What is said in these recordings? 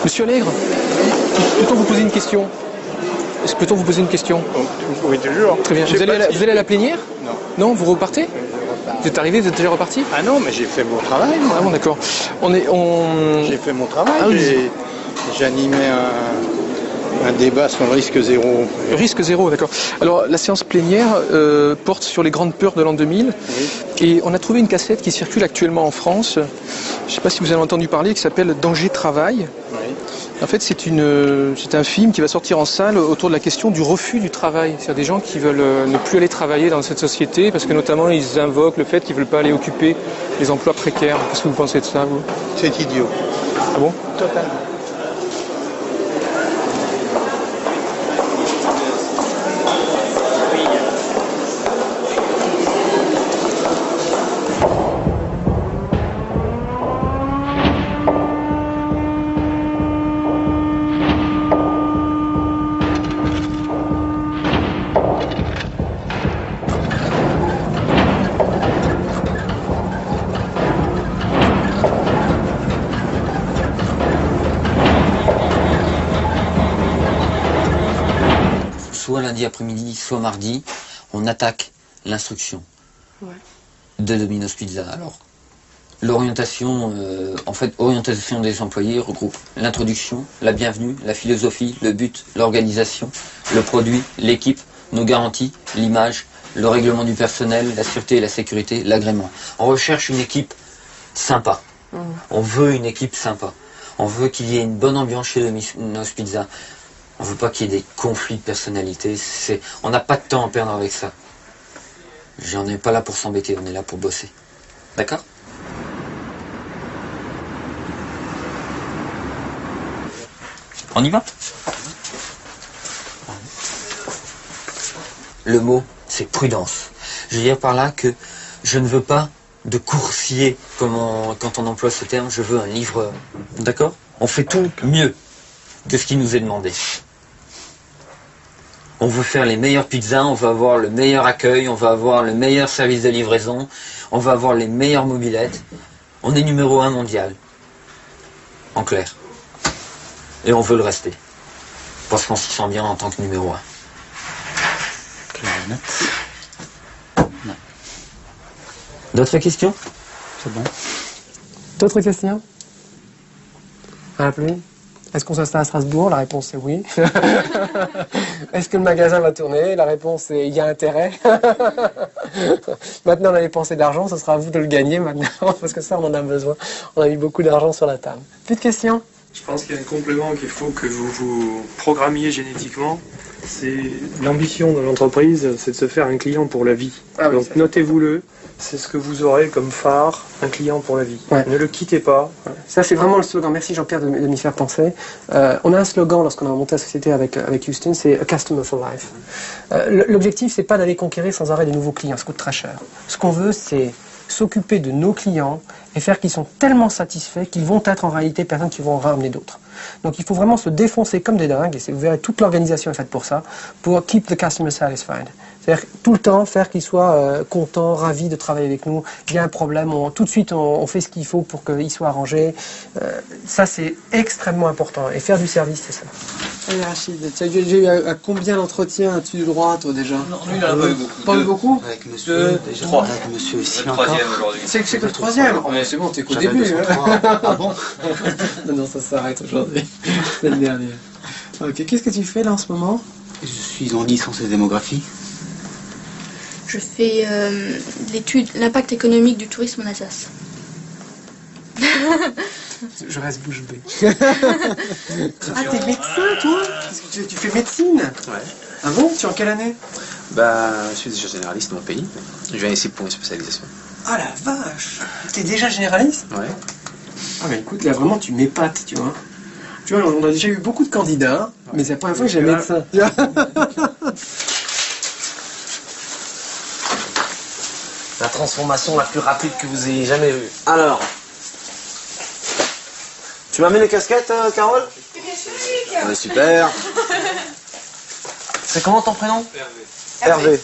Monsieur Allègre, peut-on vous poser une question? Peut-on vous poser une question? Oui, toujours. Très bien. Vous allez à la plénière? Non. Non, vous repartez? Vous êtes arrivé, vous êtes déjà reparti? Ah non, mais j'ai fait mon travail, moi. Ah bon, d'accord. J'ai fait mon travail. Ah, oui. J'ai animé un débat sur le risque zéro. Risque zéro, d'accord. Alors, la séance plénière porte sur les grandes peurs de l'an 2000. Oui. Et on a trouvé une cassette qui circule actuellement en France. Je ne sais pas si vous avez entendu parler, qui s'appelle Danger Travail. Oui. En fait, c'est un film qui va sortir en salle autour de la question du refus du travail. C'est-à-dire des gens qui veulent ne plus aller travailler dans cette société parce que notamment ils invoquent le fait qu'ils ne veulent pas aller occuper les emplois précaires. Qu'est-ce que vous pensez de ça, vous? C'est idiot. Ah bon? Totalement. Soit lundi après-midi, soit mardi, on attaque l'instruction de Domino's Pizza. Alors, l'orientation, orientation des employés regroupe l'introduction, la bienvenue, la philosophie, le but, l'organisation, le produit, l'équipe, nos garanties, l'image, le règlement du personnel, la sûreté et la sécurité, l'agrément. On recherche une équipe sympa. On veut une équipe sympa. On veut qu'il y ait une bonne ambiance chez Domino's Pizza. On ne veut pas qu'il y ait des conflits de personnalité. On n'a pas de temps à perdre avec ça. On n'est pas là pour s'embêter, on est là pour bosser. D'accord? On y va? Le mot, c'est prudence. Je veux dire par là que je ne veux pas de coursier, quand on emploie ce terme, je veux un livreur. D'accord? On fait tout mieux que ce qui nous est demandé. On veut faire les meilleures pizzas, on va avoir le meilleur accueil, on va avoir le meilleur service de livraison, on va avoir les meilleures mobilettes. On est numéro 1 mondial. En clair. Et on veut le rester. Parce qu'on s'y sent bien en tant que numéro 1. Clair et net. D'autres questions? C'est bon. D'autres questions? Appelez. Est-ce qu'on s'installe à Strasbourg? La réponse est oui. Est-ce que le magasin va tourner? La réponse est il y a intérêt. Maintenant, on a dépensé de l'argent, ce sera à vous de le gagner maintenant, parce que ça, on en a besoin. On a mis beaucoup d'argent sur la table. Plus de questions? Je pense qu'il y a un complément qu'il faut que vous vous programmiez génétiquement. C'est l'ambition de l'entreprise, c'est de se faire un client pour la vie. Ah oui, donc notez-vous-le, c'est ce que vous aurez comme phare, un client pour la vie. Ouais. Ne le quittez pas. Ça, c'est vraiment le slogan. Merci Jean-Pierre de m'y faire penser. On a un slogan lorsqu'on a monté la société avec Houston, c'est A Customer for Life. L'objectif, c'est pas d'aller conquérir sans arrêt de nouveaux clients, ça coûte très cher. Ce qu'on veut, c'est s'occuper de nos clients et faire qu'ils sont tellement satisfaits qu'ils vont être en réalité personnes qui vont en ramener d'autres. Donc il faut vraiment se défoncer comme des dingues, et vous verrez, toute l'organisation est faite pour ça, pour keep the customer satisfied. C'est-à-dire tout le temps faire qu'ils soient contents, ravis de travailler avec nous. Il y a un problème, tout de suite on fait ce qu'il faut pour qu'il soit arrangé. Ça c'est extrêmement important, et faire du service, c'est ça. Allez Rachid, tu as eu à combien d'entretiens as-tu eu droit toi déjà? Non, lui il en a pas eu beaucoup. Pas eu beaucoup? Avec monsieur, déjà, 3. Avec monsieur ici Le encore. troisième aujourd'hui. C'est que le troisième? Oh, mais c'est bon, t'es qu'au J'avais début. 203. Ah bon? Non, ça s'arrête aujourd'hui. L'année dernière. Ok, qu'est-ce que tu fais là en ce moment? Je suis en licence de démographie. Je fais l'étude, l'impact économique du tourisme en Alsace. Je reste bouche bée. Ah, t'es médecin toi? Tu fais médecine? Ouais. Ah bon? Tu es en quelle année? Bah, je suis déjà généraliste dans mon pays. Je viens ici pour une spécialisation. Ah la vache! T'es déjà généraliste? Ouais. Ah bah écoute, là vraiment tu m'épates, tu vois. Tu vois, on a déjà eu beaucoup de candidats, mais c'est la première fois que j'ai un médecin. La transformation la plus rapide que vous ayez jamais vue. Alors, tu m'as mis les casquettes, Carole? Ouais, super. C'est comment ton prénom? Hervé.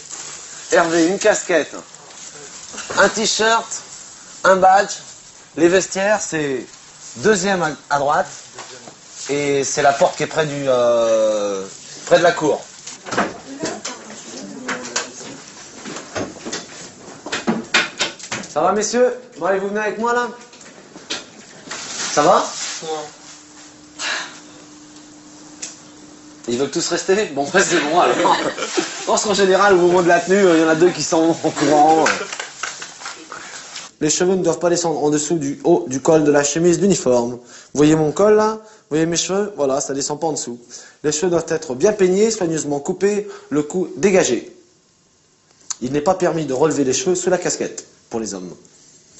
Hervé, une casquette, un t-shirt, un badge. Les vestiaires, c'est deuxième à droite. et c'est la porte qui est près de la cour. Ça va, messieurs? Bon, allez, vous venez avec moi, là? Ça va? Ils veulent tous rester? Bon, après, c'est bon, alors. Je pense qu'en général, au moment de la tenue, il y en a deux qui sont en courant. Les cheveux ne doivent pas descendre en dessous du haut du col de la chemise d'uniforme. Vous voyez mon col, là? Vous voyez mes cheveux? Voilà, ça descend pas en dessous. Les cheveux doivent être bien peignés, soigneusement coupés, le cou dégagé. Il n'est pas permis de relever les cheveux sous la casquette, pour les hommes.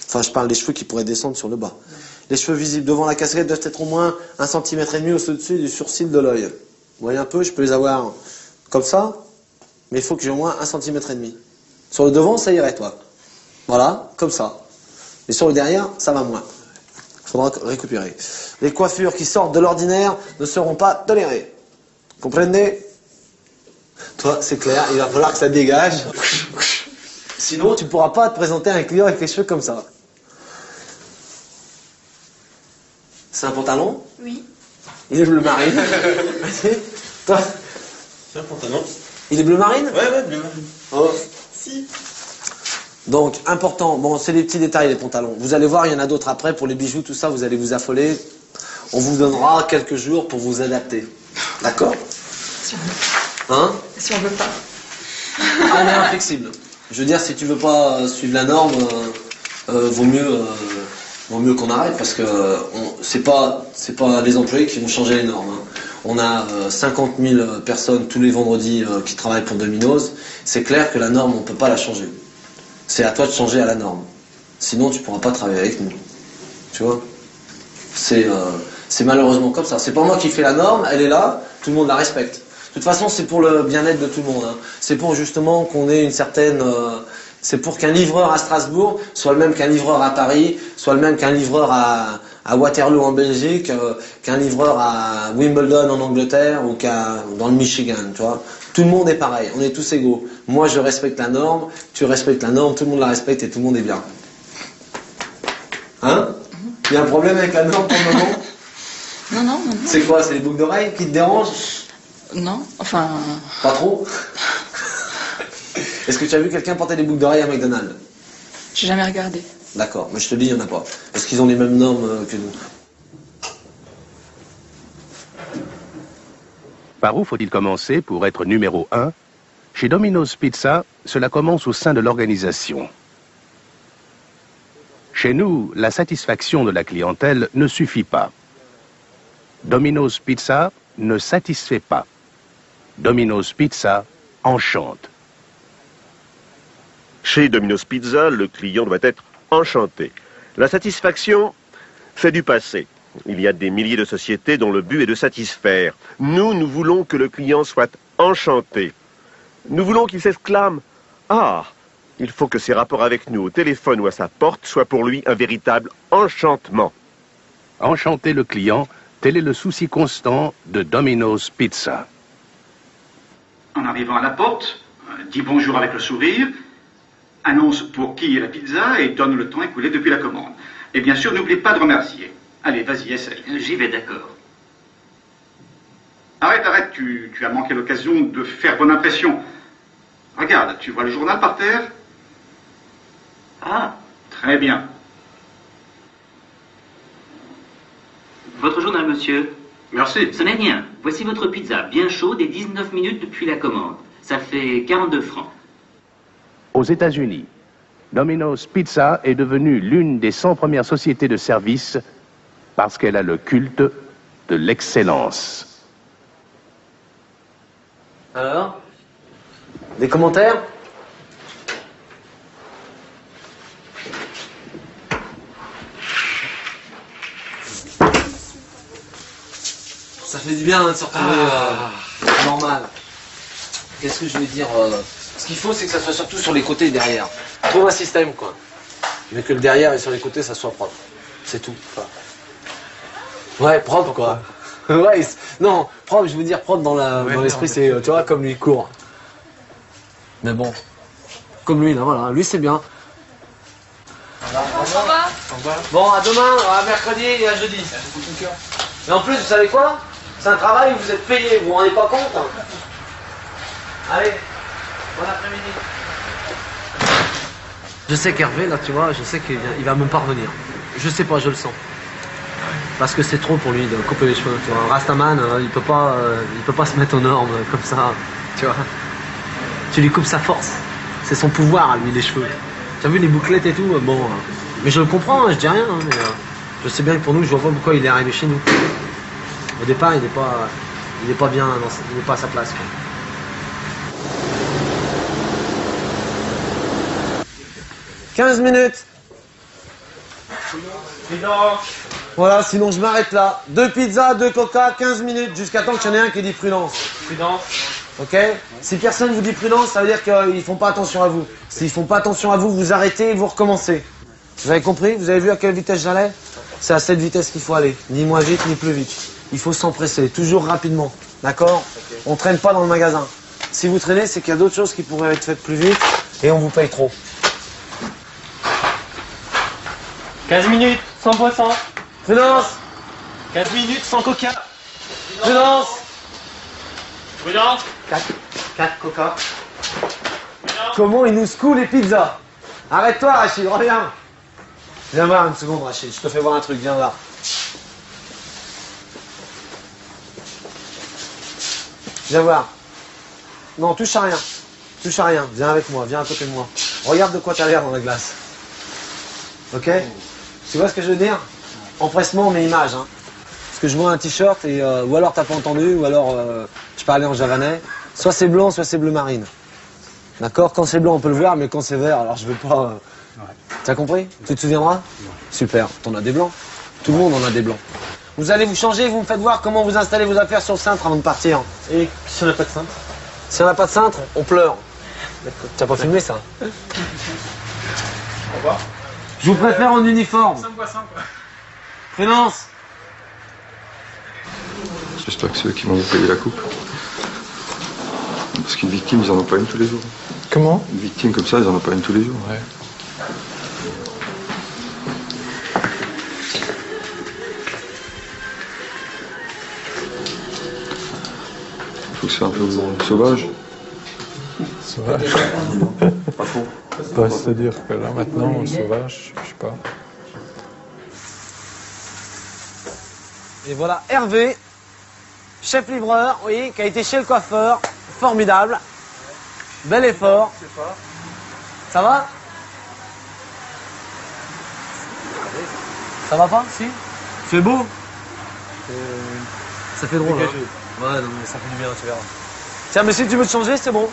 Enfin, je parle des cheveux qui pourraient descendre sur le bas. Les cheveux visibles devant la casquette doivent être au moins 1,5 cm au-dessus du sourcil de l'œil. Vous voyez un peu, je peux les avoir comme ça, mais il faut que j'ai au moins 1,5 cm. Sur le devant, ça irait, toi. Voilà, comme ça. Et sur le derrière, ça va moins. Il faudra récupérer. Les coiffures qui sortent de l'ordinaire ne seront pas tolérées. Comprenez? Toi, c'est clair, il va falloir que ça dégage. Sinon, tu ne pourras pas te présenter à un client avec les cheveux comme ça. C'est un pantalon? Oui. Il est bleu marine. Toi? C'est un pantalon. Il est bleu marine? Ouais, bleu marine. Oh. Si. Donc, important, bon, c'est les petits détails, les pantalons. Vous allez voir, il y en a d'autres après, pour les bijoux, tout ça, vous allez vous affoler. On vous donnera quelques jours pour vous adapter. D'accord? Si on veut, Hein? si on veut pas. On est inflexible. Je veux dire, si tu veux pas suivre la norme, vaut mieux qu'on arrête, parce que c'est pas les employés qui vont changer les normes. Hein. On a 50 000 personnes tous les vendredis qui travaillent pour Domino's. C'est clair que la norme, on peut pas la changer. C'est à toi de changer à la norme. Sinon, tu pourras pas travailler avec nous. Tu vois? C'est malheureusement comme ça. C'est pas moi qui fais la norme, elle est là, tout le monde la respecte. De toute façon, c'est pour le bien-être de tout le monde. Hein. C'est pour justement qu'on ait une certaine... c'est pour qu'un livreur à Strasbourg soit le même qu'un livreur à Paris, soit le même qu'un livreur à Waterloo en Belgique, qu'un livreur à Wimbledon en Angleterre ou dans le Michigan, tu vois. Tout le monde est pareil, on est tous égaux. Moi, je respecte la norme, tu respectes la norme, tout le monde la respecte et tout le monde est bien. Hein? Il y a un problème avec la norme pour le moment? Non, non, non. C'est quoi? C'est les boucles d'oreilles qui te dérangent? Non, enfin... Pas trop? Est-ce que tu as vu quelqu'un porter des boucles d'oreilles à McDonald's? J'ai jamais regardé. D'accord, mais je te dis, il n'y en a pas. Est-ce qu'ils ont les mêmes normes que nous? Par où faut-il commencer pour être numéro 1? Chez Domino's Pizza, cela commence au sein de l'organisation. Chez nous, la satisfaction de la clientèle ne suffit pas. Domino's Pizza ne satisfait pas. Domino's Pizza enchante. Chez Domino's Pizza, le client doit être enchanté. La satisfaction, c'est du passé. Il y a des milliers de sociétés dont le but est de satisfaire. Nous voulons que le client soit enchanté. Nous voulons qu'il s'exclame « Ah, il faut que ses rapports avec nous au téléphone ou à sa porte soient pour lui un véritable enchantement. » Enchanter le client, tel est le souci constant de Domino's Pizza. En arrivant à la porte, dis bonjour avec le sourire, annonce pour qui est la pizza et donne le temps écoulé depuis la commande. Et bien sûr, n'oublie pas de remercier. Allez, vas-y, essaye. J'y vais, d'accord. Arrête, tu as manqué l'occasion de faire bonne impression. Regarde, tu vois le journal par terre? Ah. Très bien. Votre journal, monsieur. Merci. Ce n'est rien. Voici votre pizza, bien chaude et 19 minutes depuis la commande. Ça fait 42 francs. Aux États-Unis, Domino's Pizza est devenue l'une des 100 premières sociétés de service parce qu'elle a le culte de l'excellence. Alors? Des commentaires? Ça fait du bien de se retrouver normal. Qu'est-ce que je vais dire Ce qu'il faut, c'est que ça soit surtout sur les côtés et derrière. Trouve un système, quoi. Mais que le derrière et sur les côtés, ça soit propre. C'est tout. Ouais, propre, quoi. Ouais, non, propre, je veux dire propre dans l'esprit, c'est, tu vois, comme lui court. Mais bon, comme lui, là, voilà, lui c'est bien. Au revoir. Bon, à demain, à mercredi et à jeudi. Et en plus, vous savez quoi? C'est un travail où vous êtes payé, vous vous rendez pas compte hein. Allez, bon après-midi. Je sais qu'Hervé, là, tu vois, je sais qu'il va même pas revenir. Je sais pas, je le sens. Parce que c'est trop pour lui de couper les cheveux, tu vois. Un Rastaman, il peut pas se mettre aux normes comme ça, tu vois. Tu lui coupes sa force. C'est son pouvoir, lui, les cheveux. Tu as vu les bouclettes et tout, bon. Mais je le comprends, je dis rien, hein, mais je sais bien que pour nous, je vois pas pourquoi il est arrivé chez nous. Au départ, il est pas bien, il n'est pas à sa place, quoi. « 15 minutes. Voilà, sinon je m'arrête là. 2 pizzas, 2 coca, 15 minutes, jusqu'à temps qu'il y en ait un qui dit prudence. Prudence. Ok? Si personne vous dit prudence, ça veut dire qu'ils font pas attention à vous. S'ils font pas attention à vous, vous arrêtez et vous recommencez. Vous avez compris? Vous avez vu à quelle vitesse j'allais? C'est à cette vitesse qu'il faut aller. Ni moins vite, ni plus vite. Il faut s'empresser, toujours rapidement. D'accord? On traîne pas dans le magasin. Si vous traînez, c'est qu'il y a d'autres choses qui pourraient être faites plus vite et on vous paye trop. 15 minutes, sans boisson. Prudence. 15 minutes, sans coca. Prudence. Prudence. 4 coca. Comment il nous secoue les pizzas? Arrête-toi, Rachid, reviens. Viens voir une seconde, Rachid, je te fais voir un truc, viens là. Viens voir. Non, touche à rien. Touche à rien, viens avec moi, viens à côté de moi. Regarde de quoi t'as l'air dans la glace. Ok? Tu vois ce que je veux dire? Empressement, mais image. Hein. Parce que je vois un t-shirt et ou alors t'as pas entendu, ou alors je parlais en javanais. Soit c'est blanc, soit c'est bleu marine. D'accord? Quand c'est blanc, on peut le voir, mais quand c'est vert, alors je veux pas. T'as compris? Tu te souviendras? Super. T'en as des blancs. Tout le monde en a des blancs. Vous allez vous changer, vous me faites voir comment vous installez vos affaires sur le cintre avant de partir. Et si on n'a pas de cintre? Si on n'a pas de cintre, on pleure. T'as pas filmé ça? Au revoir. Je vous préfère en uniforme. Prudence. J'espère que c'est eux qui vont vous payer la coupe. Parce qu'une victime, ils en ont pas une tous les jours. Comment? Une victime comme ça, ils en ont pas une tous les jours. Ouais. Il faut que c'est un peu sauvage. Sauvage? Pas trop. Bah, c'est-à-dire que là maintenant, sauvage, je sais pas. Et voilà Hervé, chef livreur, oui, qui a été chez le coiffeur. Formidable. Bel effort. Ça va? Ça va pas? Si? C'est beau? Ça fait drôle. Hein. Ouais, non, mais ça fait du bien, tu verras. Tiens, mais si tu veux te changer, c'est bon. Vous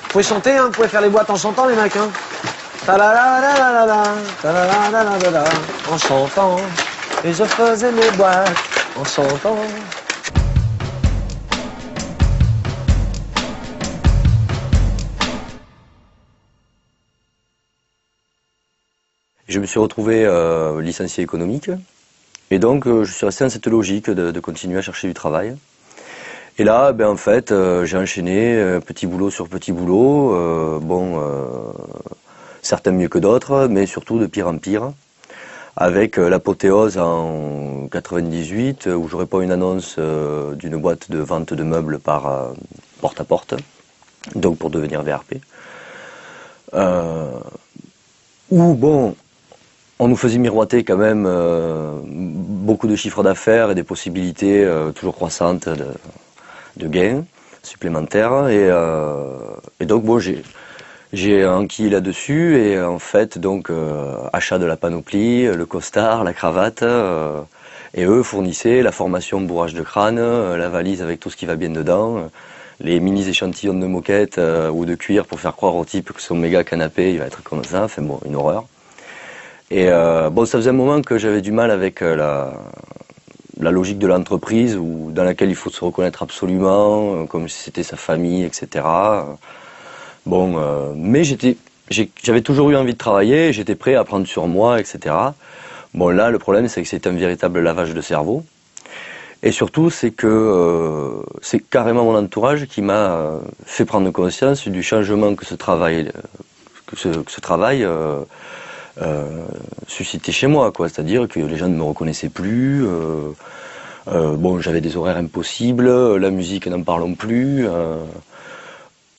pouvez chanter, hein, vous pouvez faire les boîtes en chantant, les mecs. Hein. En chantant. Et je faisais mes boîtes en chantant. Je me suis retrouvé licencié économique et donc je suis resté dans cette logique de continuer à chercher du travail. Et là, ben, en fait, j'ai enchaîné petit boulot sur petit boulot, certains mieux que d'autres, mais surtout de pire en pire, avec l'apothéose en 98, où je réponds à une annonce d'une boîte de vente de meubles par porte à porte, donc pour devenir VRP. Où, bon, on nous faisait miroiter quand même beaucoup de chiffres d'affaires et des possibilités toujours croissantes de gains supplémentaires. Et donc, bon, j'ai enquillé là-dessus et en fait, donc, achat de la panoplie, le costard, la cravate, et eux fournissaient la formation bourrage de crâne, la valise avec tout ce qui va bien dedans, les mini échantillons de moquette ou de cuir pour faire croire au type que son méga canapé, il va être comme ça, enfin bon, une horreur. Et bon, ça faisait un moment que j'avais du mal avec la logique de l'entreprise dans laquelle il faut se reconnaître absolument, comme si c'était sa famille, etc. Bon, mais j'avais toujours eu envie de travailler, j'étais prêt à prendre sur moi, etc. Bon, là, le problème, c'est que c'est un véritable lavage de cerveau. Et surtout, c'est que c'est carrément mon entourage qui m'a fait prendre conscience du changement que ce travail suscité chez moi, quoi. C'est-à-dire que les gens ne me reconnaissaient plus. Bon, j'avais des horaires impossibles, la musique n'en parlons plus.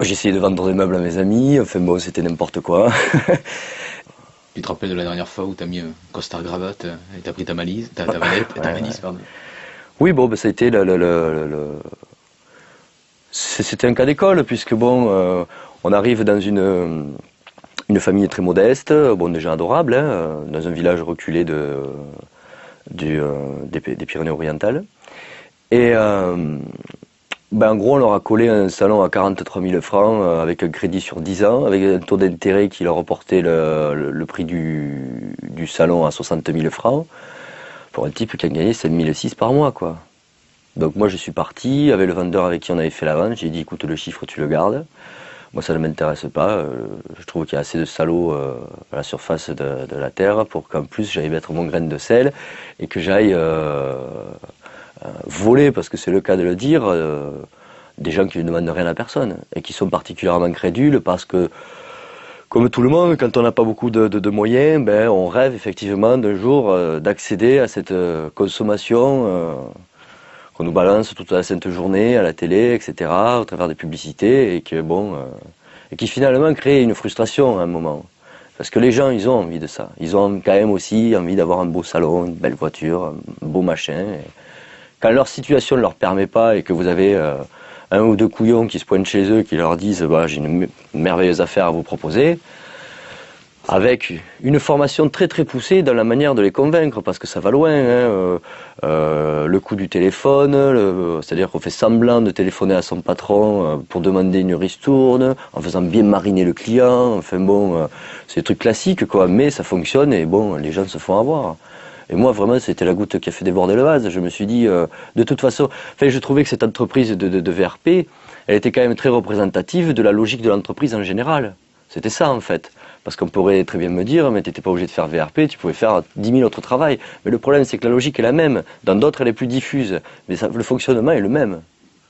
J'essayais de vendre des meubles à mes amis, enfin bon, c'était n'importe quoi. Tu te rappelles de la dernière fois où t'as mis costard cravate et t'as pris ta valise, ta valise, pardon. Oui, bon, ben, ça a été c'était un cas d'école, puisque bon, on arrive dans une famille très modeste, bon, déjà adorable, hein, dans un village reculé des Pyrénées-Orientales. Et ben, en gros, on leur a collé un salon à 43 000 francs avec un crédit sur 10 ans, avec un taux d'intérêt qui leur reportait le prix du salon à 60 000 francs, pour un type qui a gagné 5 600 par mois, quoi. Donc moi, je suis parti avec le vendeur avec qui on avait fait la vente. J'ai dit, écoute, le chiffre, tu le gardes. Moi, ça ne m'intéresse pas. Je trouve qu'il y a assez de salauds à la surface de la terre pour qu'en plus, j'aille mettre mon grain de sel et que j'aille voler, parce que c'est le cas de le dire, des gens qui ne demandent rien à personne et qui sont particulièrement crédules parce que, comme tout le monde, quand on n'a pas beaucoup de moyens, ben, on rêve effectivement d'un jour d'accéder à cette consommation qu'on nous balance toute la sainte journée à la télé, etc., au travers des publicités, et que bon, et qui finalement crée une frustration à un moment. Parce que les gens, ils ont envie de ça. Ils ont quand même aussi envie d'avoir un beau salon, une belle voiture, un beau machin. Et quand leur situation ne leur permet pas et que vous avez un ou deux couillons qui se pointent chez eux, qui leur disent bah, j'ai une merveilleuse affaire à vous proposer, avec une formation très très poussée dans la manière de les convaincre, parce que ça va loin, hein, le coût du téléphone, c'est-à-dire qu'on fait semblant de téléphoner à son patron pour demander une ristourne, en faisant bien mariner le client, enfin bon, c'est des trucs classiques quoi, mais ça fonctionne et bon, les gens se font avoir. Et moi vraiment c'était la goutte qui a fait déborder le vase, je me suis dit, de toute façon, enfin, je trouvais que cette entreprise de VRP, elle était quand même très représentative de la logique de l'entreprise en général, c'était ça en fait. Parce qu'on pourrait très bien me dire, mais tu n'étais pas obligé de faire VRP, tu pouvais faire 10 000 autres travails. Mais le problème, c'est que la logique est la même. Dans d'autres, elle est plus diffuse. Mais ça, le fonctionnement est le même.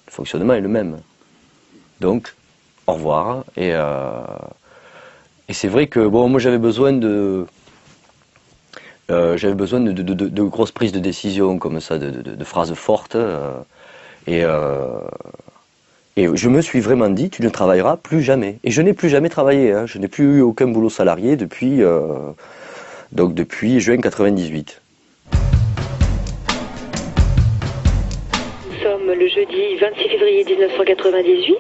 Le fonctionnement est le même. Donc, au revoir. Et c'est vrai que, bon, moi, j'avais besoin de grosses prises de décision comme ça, de phrases fortes. Et je me suis vraiment dit, tu ne travailleras plus jamais. Et je n'ai plus jamais travaillé. Hein. Je n'ai plus eu aucun boulot salarié depuis juin 98. Nous sommes le jeudi 26 février 1998.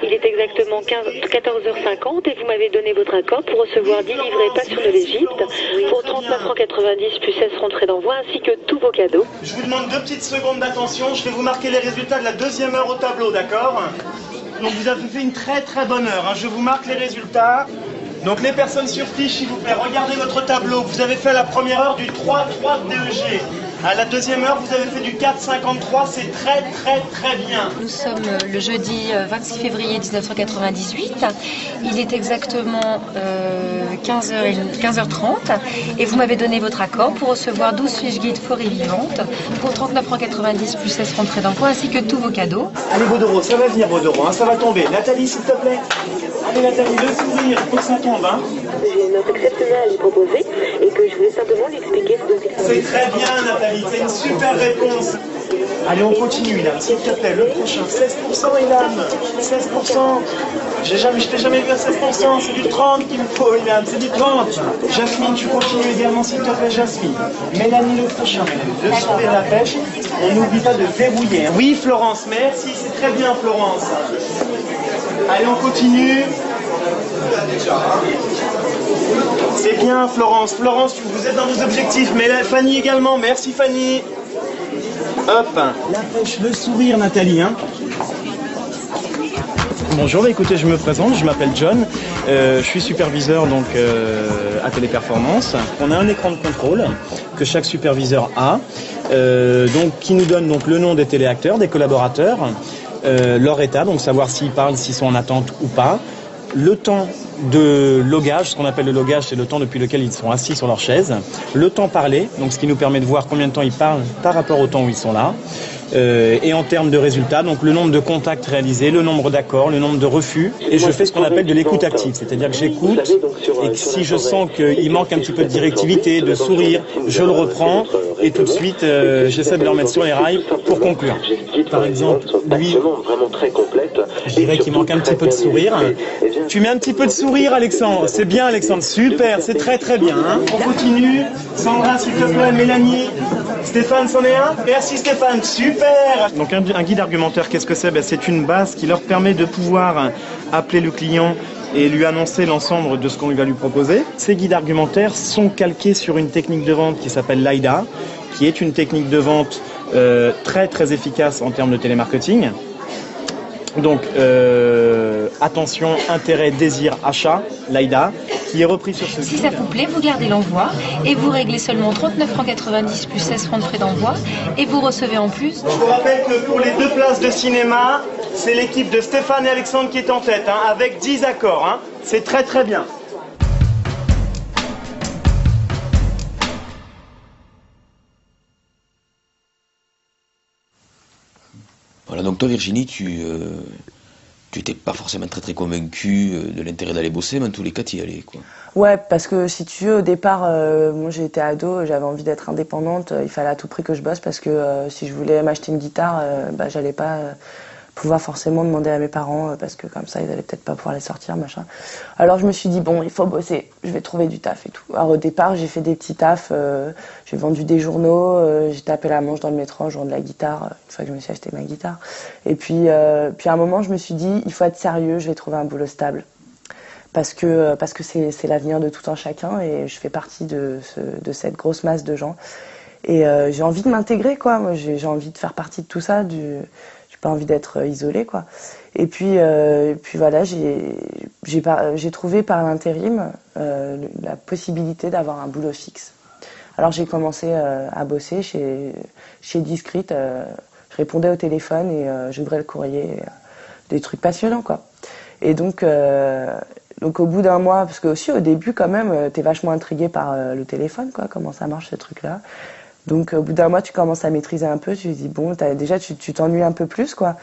Il est exactement 14h50 et vous m'avez donné votre accord pour recevoir 10 livrets Passion de l'Égypte pour 39,90 plus 16 rentrées d'envoi ainsi que tous vos cadeaux. Je vous demande 2 petites secondes d'attention. Je vais vous marquer les résultats de la 2e heure au tableau, d'accord? Donc vous avez fait une très très bonne heure. Hein. Je vous marque les résultats. Donc les personnes sur fiche, s'il vous plaît, regardez votre tableau. Vous avez fait la première heure du 3,3 DEG. À la 2e heure, vous avez fait du 4,53, c'est très très très bien. Nous sommes le jeudi 26 février 1998. Il est exactement 15h30 et vous m'avez donné votre accord pour recevoir 12 fiches guides forêt vivante pour 39,90 plus 16 rentrées d'emploi ainsi que tous vos cadeaux. Allez Baudero, ça va venir Baudero, hein, ça va tomber. Nathalie, s'il te plaît. Allez Nathalie, le sourire, il faut que ça tombe. Hein. J'ai une note exceptionnelle à lui proposer et que je voulais simplement lui expliquer ce dont il s'agit. C'est très bien Nathalie, c'est une super réponse. Allez, on continue là, s'il te plaît, le prochain, 16% Ilan, 16%. Je t'ai jamais vu à 16%, c'est du 30 qu'il me faut Ilan, c'est du 30. Jasmine, tu continues également s'il te plaît Jasmine. Mélanie, le prochain, le sourire, la pêche. On n'oublie pas de verrouiller. Hein. Oui Florence, merci, c'est très bien Florence. Allez, on continue. C'est bien Florence. Florence, vous êtes dans vos objectifs. Mais Fanny également, merci Fanny. Hop, la pêche, le sourire Nathalie. Hein. Bonjour, écoutez, je me présente, je m'appelle John. Je suis superviseur donc, à Téléperformance. On a un écran de contrôle que chaque superviseur a, donc, qui nous donne donc, le nom des téléacteurs, des collaborateurs, leur état, donc savoir s'ils parlent, s'ils sont en attente ou pas, le temps de logage, ce qu'on appelle le logage, c'est le temps depuis lequel ils sont assis sur leur chaise, le temps parlé, donc ce qui nous permet de voir combien de temps ils parlent par rapport au temps où ils sont là, et en termes de résultats, donc le nombre de contacts réalisés, le nombre d'accords, le nombre de refus, et je fais ce qu'on appelle de l'écoute active, c'est-à-dire que j'écoute et que si je sens qu'il manque un petit peu de directivité, de sourire, je le reprends et tout de suite j'essaie de le remettre sur les rails pour conclure. Par exemple, lui, je dirais qu'il manque un petit peu de sourire. Tu mets un petit peu de sourire, Alexandre, c'est bien Alexandre, super, c'est très très bien. Hein. On continue, Sandra s'il te plaît, Mélanie, Stéphane c'en est un. Merci Stéphane, super. Donc un guide argumentaire, qu'est-ce que c'est? C'est une base qui leur permet de pouvoir appeler le client et lui annoncer l'ensemble de ce qu'on va lui proposer. Ces guides argumentaires sont calqués sur une technique de vente qui s'appelle l'AIDA, qui est une technique de vente très très efficace en termes de télémarketing. Donc attention, intérêt, désir, achat, l'AIDA, qui est repris sur ce Si guide. ça vous plaît, vous gardez l'envoi et vous réglez seulement 39,90 € plus 16 francs de frais d'envoi et vous recevez en plus... Je vous rappelle que pour les 2 places de cinéma, c'est l'équipe de Stéphane et Alexandre qui est en tête, hein, avec 10 accords. Hein. C'est très très bien. Voilà, donc toi Virginie, tu n'étais pas forcément très convaincue de l'intérêt d'aller bosser, mais en tous les cas tu y allais, quoi. Ouais, parce que si tu veux, au départ, moi j'étais ado, j'avais envie d'être indépendante, il fallait à tout prix que je bosse parce que si je voulais m'acheter une guitare, j'allais pas pouvoir forcément demander à mes parents parce que comme ça ils allaient peut-être pas pouvoir les sortir, machin. Alors je me suis dit bon, il faut bosser, je vais trouver du taf et tout. Alors au départ j'ai fait des petits tafs, j'ai vendu des journaux, j'ai tapé la manche dans le métro en jouant de la guitare, une fois que je me suis acheté ma guitare. Et puis à un moment je me suis dit il faut être sérieux, je vais trouver un boulot stable. Parce que c'est l'avenir de tout un chacun et je fais partie de cette grosse masse de gens. Et j'ai envie de m'intégrer, quoi. Moi, j'ai envie de faire partie de tout ça. J'ai pas envie d'être isolée, quoi. Et puis voilà, j'ai trouvé par l'intérim la possibilité d'avoir un boulot fixe. Alors j'ai commencé à bosser chez Discrete. Je répondais au téléphone et j'ouvrais le courrier. Des trucs passionnants, quoi. Et donc au bout d'un mois, parce que aussi au début quand même, t'es vachement intrigué par le téléphone, quoi, comment ça marche ce truc-là. Donc au bout d'un mois, tu commences à maîtriser un peu, tu te dis bon, déjà tu t'ennuies un peu plus, quoi.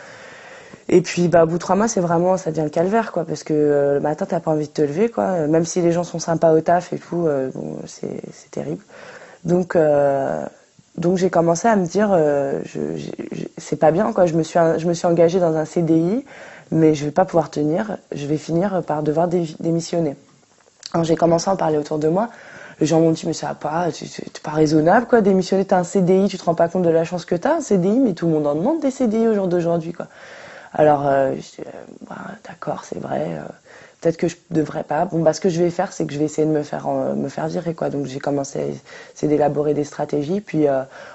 Et puis au bout de 3 mois, c'est vraiment, ça devient le calvaire, quoi, parce que le matin, t'as pas envie de te lever, quoi. Même si les gens sont sympas au taf et tout, bon, c'est terrible. Donc j'ai commencé à me dire, c'est pas bien, quoi. Je me suis engagée dans un CDI. Mais je vais pas pouvoir tenir, je vais finir par devoir démissionner. Alors j'ai commencé à en parler autour de moi, les gens m'ont dit mais ça va pas, c'est pas raisonnable, quoi, démissionner, t'as un CDI, tu te rends pas compte de la chance que t'as, un CDI, mais tout le monde en demande des CDI au jour d'aujourd'hui, quoi. Alors je dis d'accord, c'est vrai, peut-être que je devrais pas. Bon, ce que je vais faire, c'est que je vais essayer de me faire virer, quoi. Donc j'ai commencé à essayer d'élaborer des stratégies. Puis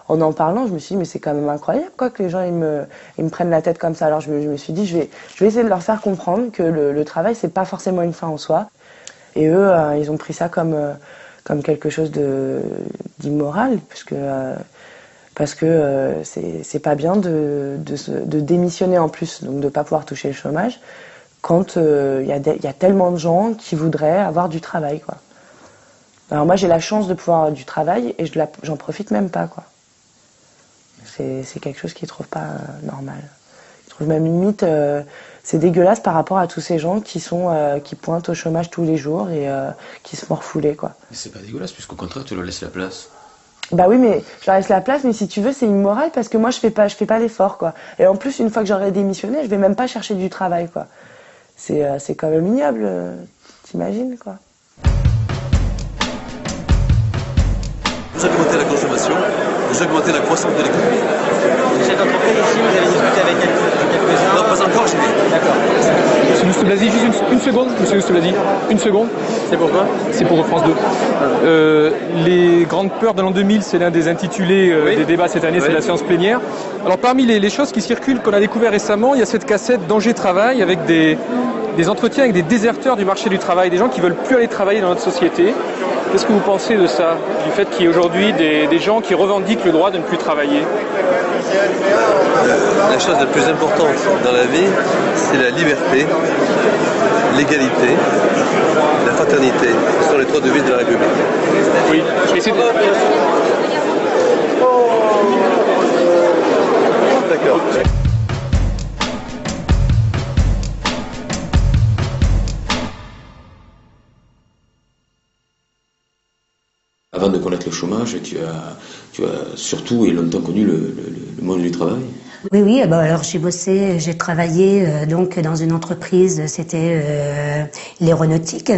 en parlant, je me suis dit mais c'est quand même incroyable, quoi, que les gens ils me prennent la tête comme ça. Alors je me suis dit je vais essayer de leur faire comprendre que le travail c'est pas forcément une fin en soi. Et eux ils ont pris ça comme quelque chose d'immoral, parce que c'est pas bien de démissionner en plus, donc de pas pouvoir toucher le chômage. Quand il y a tellement de gens qui voudraient avoir du travail, quoi. Alors moi j'ai la chance de pouvoir avoir du travail et j'en profite même pas, quoi. C'est quelque chose qu'ils trouvent pas normal. Ils trouvent même limite c'est dégueulasse par rapport à tous ces gens qui pointent au chômage tous les jours et qui se morfouler, quoi. Mais c'est pas dégueulasse puisqu'au contraire tu leur laisses la place. Bah oui, mais je leur laisse la place, mais si tu veux c'est immoral parce que moi je fais pas l'effort, quoi. Et en plus une fois que j'aurai démissionné, je vais même pas chercher du travail, quoi. C'est quand même ignoble, t'imagines, quoi. Vous augmentez la consommation, vous augmentez la croissance de l'économie. Cette entreprise ici, vous avez discuté avec quelques-uns? Non, pas encore, j'ai dit. D'accord. Monsieur Lousteblazy, juste une seconde, monsieur Lousteblazy. Une seconde. C'est pourquoi? C'est pour France 2. Les grandes peurs de l'an 2000, c'est l'un des intitulés des débats cette année, c'est la séance plénière. Alors parmi les choses qui circulent, qu'on a découvert récemment, il y a cette cassette Danger Travail avec des entretiens avec des déserteurs du marché du travail, des gens qui veulent plus aller travailler dans notre société. Qu'est-ce que vous pensez de ça, du fait qu'il y ait aujourd'hui des gens qui revendiquent le droit de ne plus travailler? La chose la plus importante dans la vie, c'est la liberté, l'égalité, la fraternité. Ce sont les 3 devises de la République. Oui, mais c'est... chômage, tu as surtout et longtemps connu le monde du travail. Oui, oui, alors j'ai travaillé donc dans une entreprise, c'était l'aéronautique,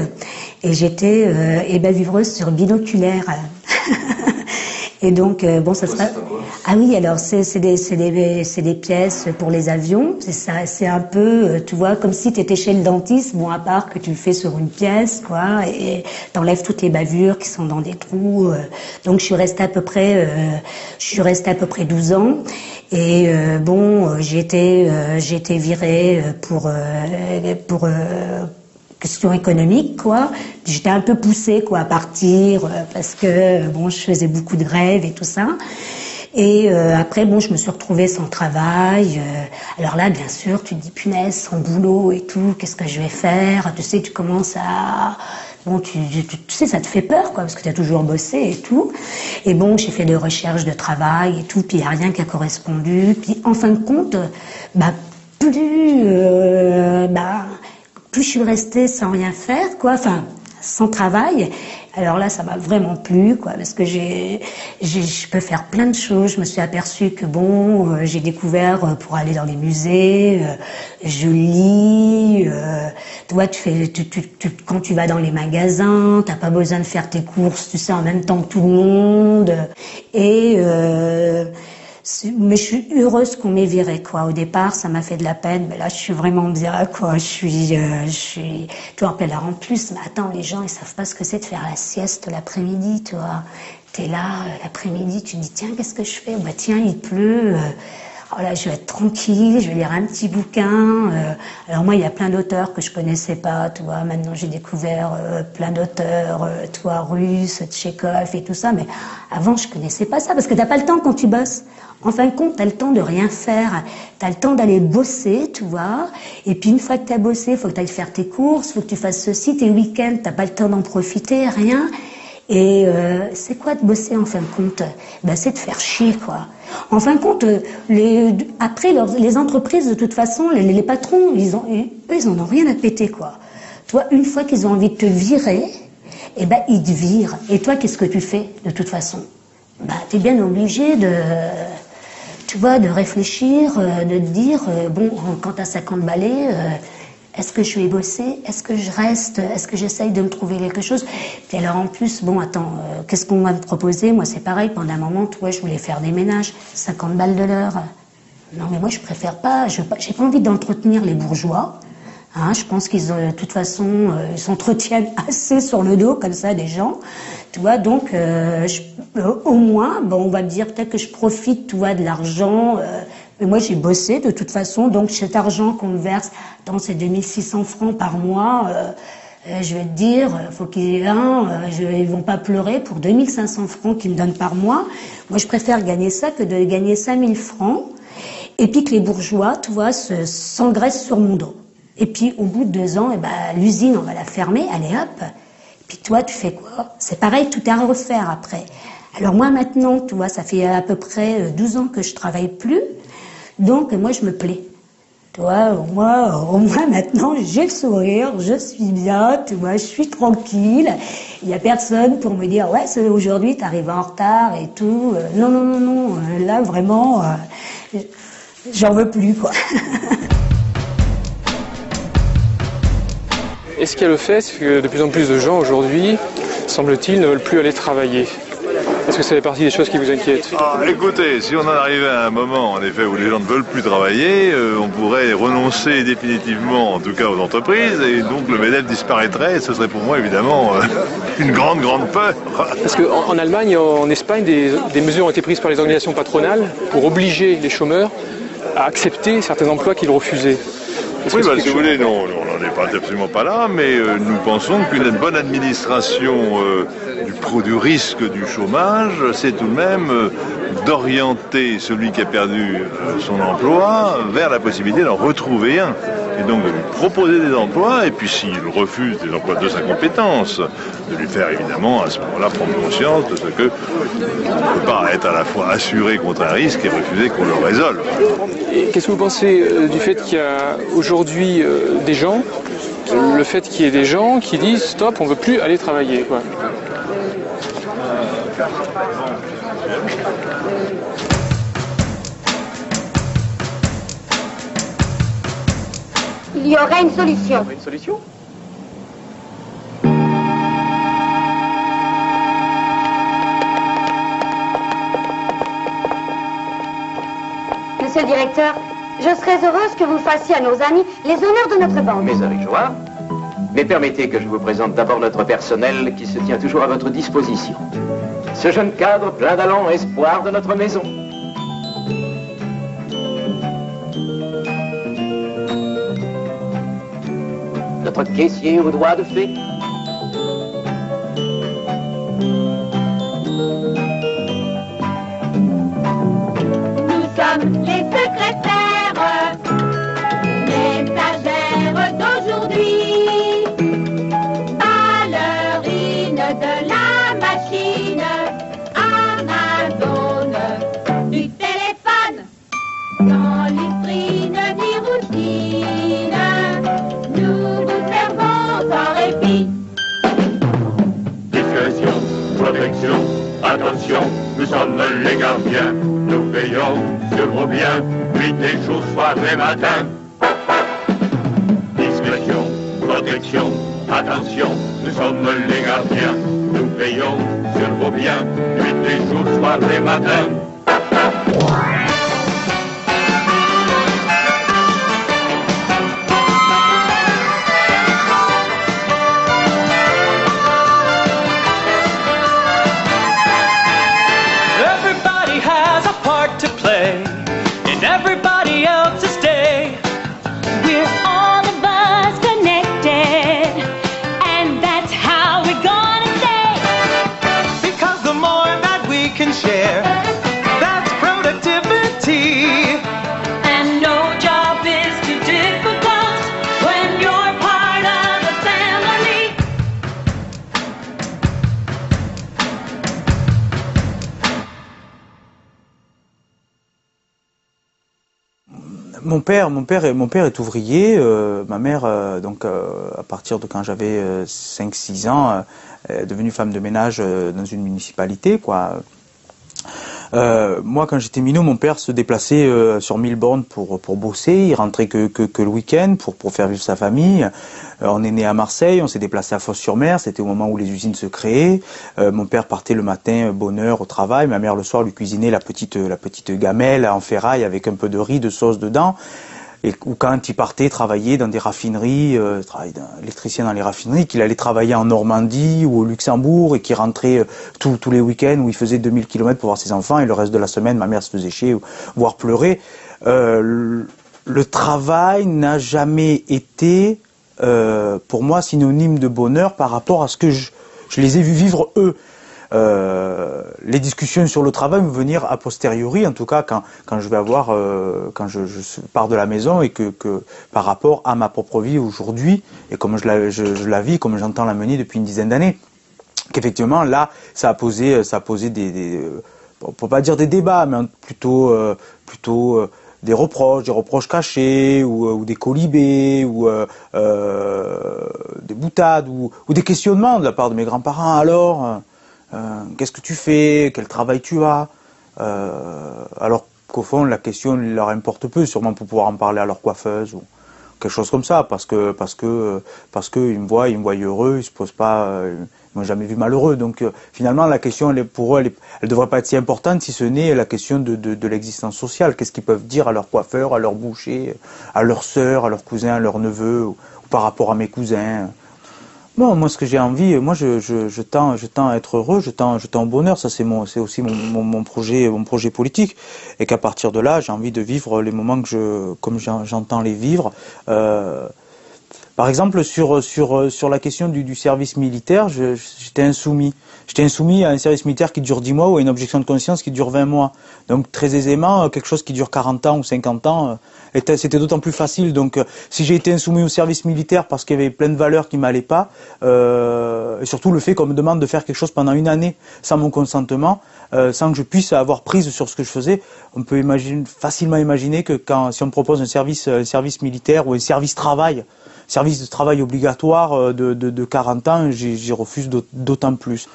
et j'étais vivreuse sur binoculaire. Et donc, bon, ça sera... Ah oui, alors c'est des pièces pour les avions. C'est ça, c'est un peu, tu vois, comme si tu étais chez le dentiste, bon, à part que tu le fais sur une pièce, quoi, et t'enlèves toutes les bavures qui sont dans des trous. Donc, je suis restée à peu près 12 ans. Et bon, j'ai été virée pour question économique, quoi. J'étais un peu poussée, quoi, à partir parce que bon, je faisais beaucoup de grèves et tout ça. Et après, bon, je me suis retrouvée sans travail. Alors là, bien sûr, tu te dis punaise, sans boulot et tout, qu'est-ce que je vais faire? Tu sais, tu commences à... Bon, tu sais, ça te fait peur, quoi, parce que tu as toujours bossé et tout. Et bon, j'ai fait des recherches de travail et tout, puis il n'y a rien qui a correspondu. Puis en fin de compte, plus je suis restée sans rien faire, quoi, enfin, sans travail. Alors là, ça m'a vraiment plu, quoi, parce que je peux faire plein de choses. Je me suis aperçue que bon, j'ai découvert pour aller dans les musées, je lis, tu vois, quand tu vas dans les magasins, t'as pas besoin de faire tes courses, tu sais, en même temps que tout le monde. Et mais je suis heureuse qu'on m'ait virée, quoi. Au départ, ça m'a fait de la peine, mais là, je suis vraiment bien, quoi. Je suis, tu vois, alors en plus, mais attends, les gens, ils savent pas ce que c'est de faire la sieste l'après-midi, tu vois. T'es là, l'après-midi, tu te dis, tiens, qu'est-ce que je fais? Bah, tiens, il pleut. Oh là, je vais être tranquille, je vais lire un petit bouquin. Alors moi, il y a plein d'auteurs que je connaissais pas, tu vois. Maintenant, j'ai découvert plein d'auteurs, tu vois, russes, Tchekhov et tout ça. Mais avant, je connaissais pas ça parce que t'as pas le temps quand tu bosses. En fin de compte, t'as le temps de rien faire. T'as le temps d'aller bosser, tu vois. Et puis une fois que t'as bossé, faut que t'ailles faire tes courses, faut que tu fasses ceci, tes week-ends, t'as pas le temps d'en profiter, rien. Et c'est quoi de bosser en fin de compte? Ben, c'est de faire chier, quoi. En fin de compte, après, les entreprises, de toute façon, les patrons, eux, ils en ont rien à péter, quoi. Toi, une fois qu'ils ont envie de te virer, eh ben, ils te virent. Et toi, qu'est-ce que tu fais, de toute façon? Ben, t'es bien obligé tu vois, de réfléchir, de te dire, bon, quand t'as 50 balais, est-ce que je vais bosser? Est-ce que je reste? Est-ce que j'essaye de me trouver quelque chose? Et alors en plus, bon, attends, qu'est-ce qu'on va me proposer? Moi, c'est pareil, pendant un moment, tu vois, je voulais faire des ménages, 50 balles de l'heure. Non, mais moi, je préfère pas, j'ai pas envie d'entretenir les bourgeois. Hein, je pense qu'ils ont, de toute façon, ils s'entretiennent assez sur le dos, comme ça, des gens. Tu vois, donc, au moins, bon, on va me dire peut-être que je profite, tu vois, de l'argent. Mais moi, j'ai bossé, de toute façon, donc cet argent qu'on me verse dans ces 2600 francs par mois, je vais te dire, faut qu'ils ils vont pas pleurer pour 2500 francs qu'ils me donnent par mois. Moi, je préfère gagner ça que de gagner 5000 francs. Et puis que les bourgeois, tu vois, s'engraissent sur mon dos. Et puis, au bout de 2 ans, eh ben, l'usine, on va la fermer, allez hop. Puis toi, tu fais quoi? C'est pareil, tout est à refaire après. Alors moi, maintenant, tu vois, ça fait à peu près 12 ans que je travaille plus. Donc, moi, je me plais. Tu vois, au moins maintenant, j'ai le sourire, je suis bien, tu vois, je suis tranquille. Il n'y a personne pour me dire, ouais, aujourd'hui, t'arrives en retard et tout. Non. Là, vraiment, j'en veux plus, quoi. Est-ce qu'il y a le fait que de plus en plus de gens aujourd'hui, semble-t-il, ne veulent plus aller travailler? Est-ce que ça fait partie des choses qui vous inquiètent? Écoutez, si on en arrivait à un moment, en effet, où les gens ne veulent plus travailler, on pourrait renoncer définitivement, en tout cas aux entreprises, et donc le MEDEF disparaîtrait, et ce serait pour moi, évidemment, une grande peur. Parce qu'en Allemagne, en Espagne, des mesures ont été prises par les organisations patronales pour obliger les chômeurs à accepter certains emplois qu'ils refusaient. Oui, si vous voulez, non, on n'en est absolument pas là, mais nous pensons qu'une bonne administration du risque du chômage, c'est tout de même d'orienter celui qui a perdu son emploi vers la possibilité d'en retrouver un. Et donc de lui proposer des emplois, et puis s'il refuse des emplois de sa compétence, de lui faire évidemment à ce moment-là prendre conscience de ce que on ne peut pas être à la fois assuré contre un risque et refuser qu'on le résolve. Et qu'est-ce que vous pensez du fait qu'il y a aujourd'hui des gens, le fait qu'il y ait des gens qui disent stop, on ne veut plus aller travailler, quoi? Il y aurait une solution. Une solution? Monsieur le directeur, je serais heureuse que vous fassiez à nos amis les honneurs de notre bande. Mais avec joie. Mais permettez que je vous présente d'abord notre personnel qui se tient toujours à votre disposition. Ce jeune cadre plein d'allant, espoir de notre maison. Notre caissier aux doigts de fée. Nous sommes les secrétaires, messagères d'aujourd'hui, ballerines de la machine, Amazon du téléphone, sans lustrine ni routine, nous vous servons sans répit. Discrétion, protection, attention, nous sommes les gardiens. Nous veillons sur vos biens, nuit et jour, soir et matin. Discrétion, protection, attention, nous sommes les gardiens. Nous veillons sur vos biens, nuit et jour, soir et matin. Everybody has a part to play in everybody else's day. We're all of us connected, and that's how we're gonna stay. Because the more that we can share, that's productivity. And no job is too difficult when you're part of a family. Mon père est ouvrier. Ma mère, à partir de quand j'avais 5-6 ans, est devenue femme de ménage dans une municipalité, quoi. Moi, quand j'étais minot, mon père se déplaçait sur 1000 bornes pour bosser. Il rentrait que le week-end pour faire vivre sa famille. On est né à Marseille, on s'est déplacé à Fos-sur-Mer. C'était au moment où les usines se créaient. Mon père partait le matin, bonne heure au travail. Ma mère, le soir, lui cuisinait la petite gamelle en ferraille avec un peu de riz, de sauce dedans. Ou quand il partait travailler dans des raffineries, électricien dans les raffineries, qu'il allait travailler en Normandie ou au Luxembourg et qu'il rentrait tous les week-ends où il faisait 2000 km pour voir ses enfants et le reste de la semaine, ma mère se faisait chier, voire pleurer. Le travail n'a jamais été, pour moi, synonyme de bonheur par rapport à ce que je les ai vus vivre eux. Les discussions sur le travail vont venir a posteriori, en tout cas quand je vais avoir, quand je pars de la maison et que par rapport à ma propre vie aujourd'hui et comme je la vis, comme j'entends la mener depuis une dizaine d'années, qu'effectivement là ça a posé on peut pas dire des débats, mais plutôt des reproches cachés ou des colibés ou des boutades ou des questionnements de la part de mes grands-parents. Alors qu'est-ce que tu fais? Quel travail tu as? Alors qu'au fond, la question leur importe peu, sûrement pour pouvoir en parler à leur coiffeuse ou quelque chose comme ça, parce que ils me voient heureux, ils se posent pas, ils m'ont jamais vu malheureux. Donc finalement, la question, pour eux, elle devrait pas être si importante, si ce n'est la question de l'existence sociale. Qu'est-ce qu'ils peuvent dire à leur coiffeur, à leur boucher, à leur sœur, à leur cousin, à leur neveu, ou par rapport à mes cousins. Bon, moi, ce que j'ai envie, moi, je tends à être heureux, je tends au bonheur. Ça, c'est aussi mon projet politique. Et qu'à partir de là, j'ai envie de vivre les moments comme j'entends les vivre. Par exemple, sur la question du service militaire, j'étais insoumis. J'étais insoumis à un service militaire qui dure 10 mois ou à une objection de conscience qui dure 20 mois. Donc, très aisément, quelque chose qui dure 40 ans ou 50 ans, c'était d'autant plus facile. Donc, si j'ai été insoumis au service militaire parce qu'il y avait plein de valeurs qui m'allaient pas, et surtout le fait qu'on me demande de faire quelque chose pendant une année sans mon consentement, sans que je puisse avoir prise sur ce que je faisais, on peut facilement imaginer que si on me propose un service militaire ou un service de travail obligatoire de 40 ans, j'y refuse d'autant plus.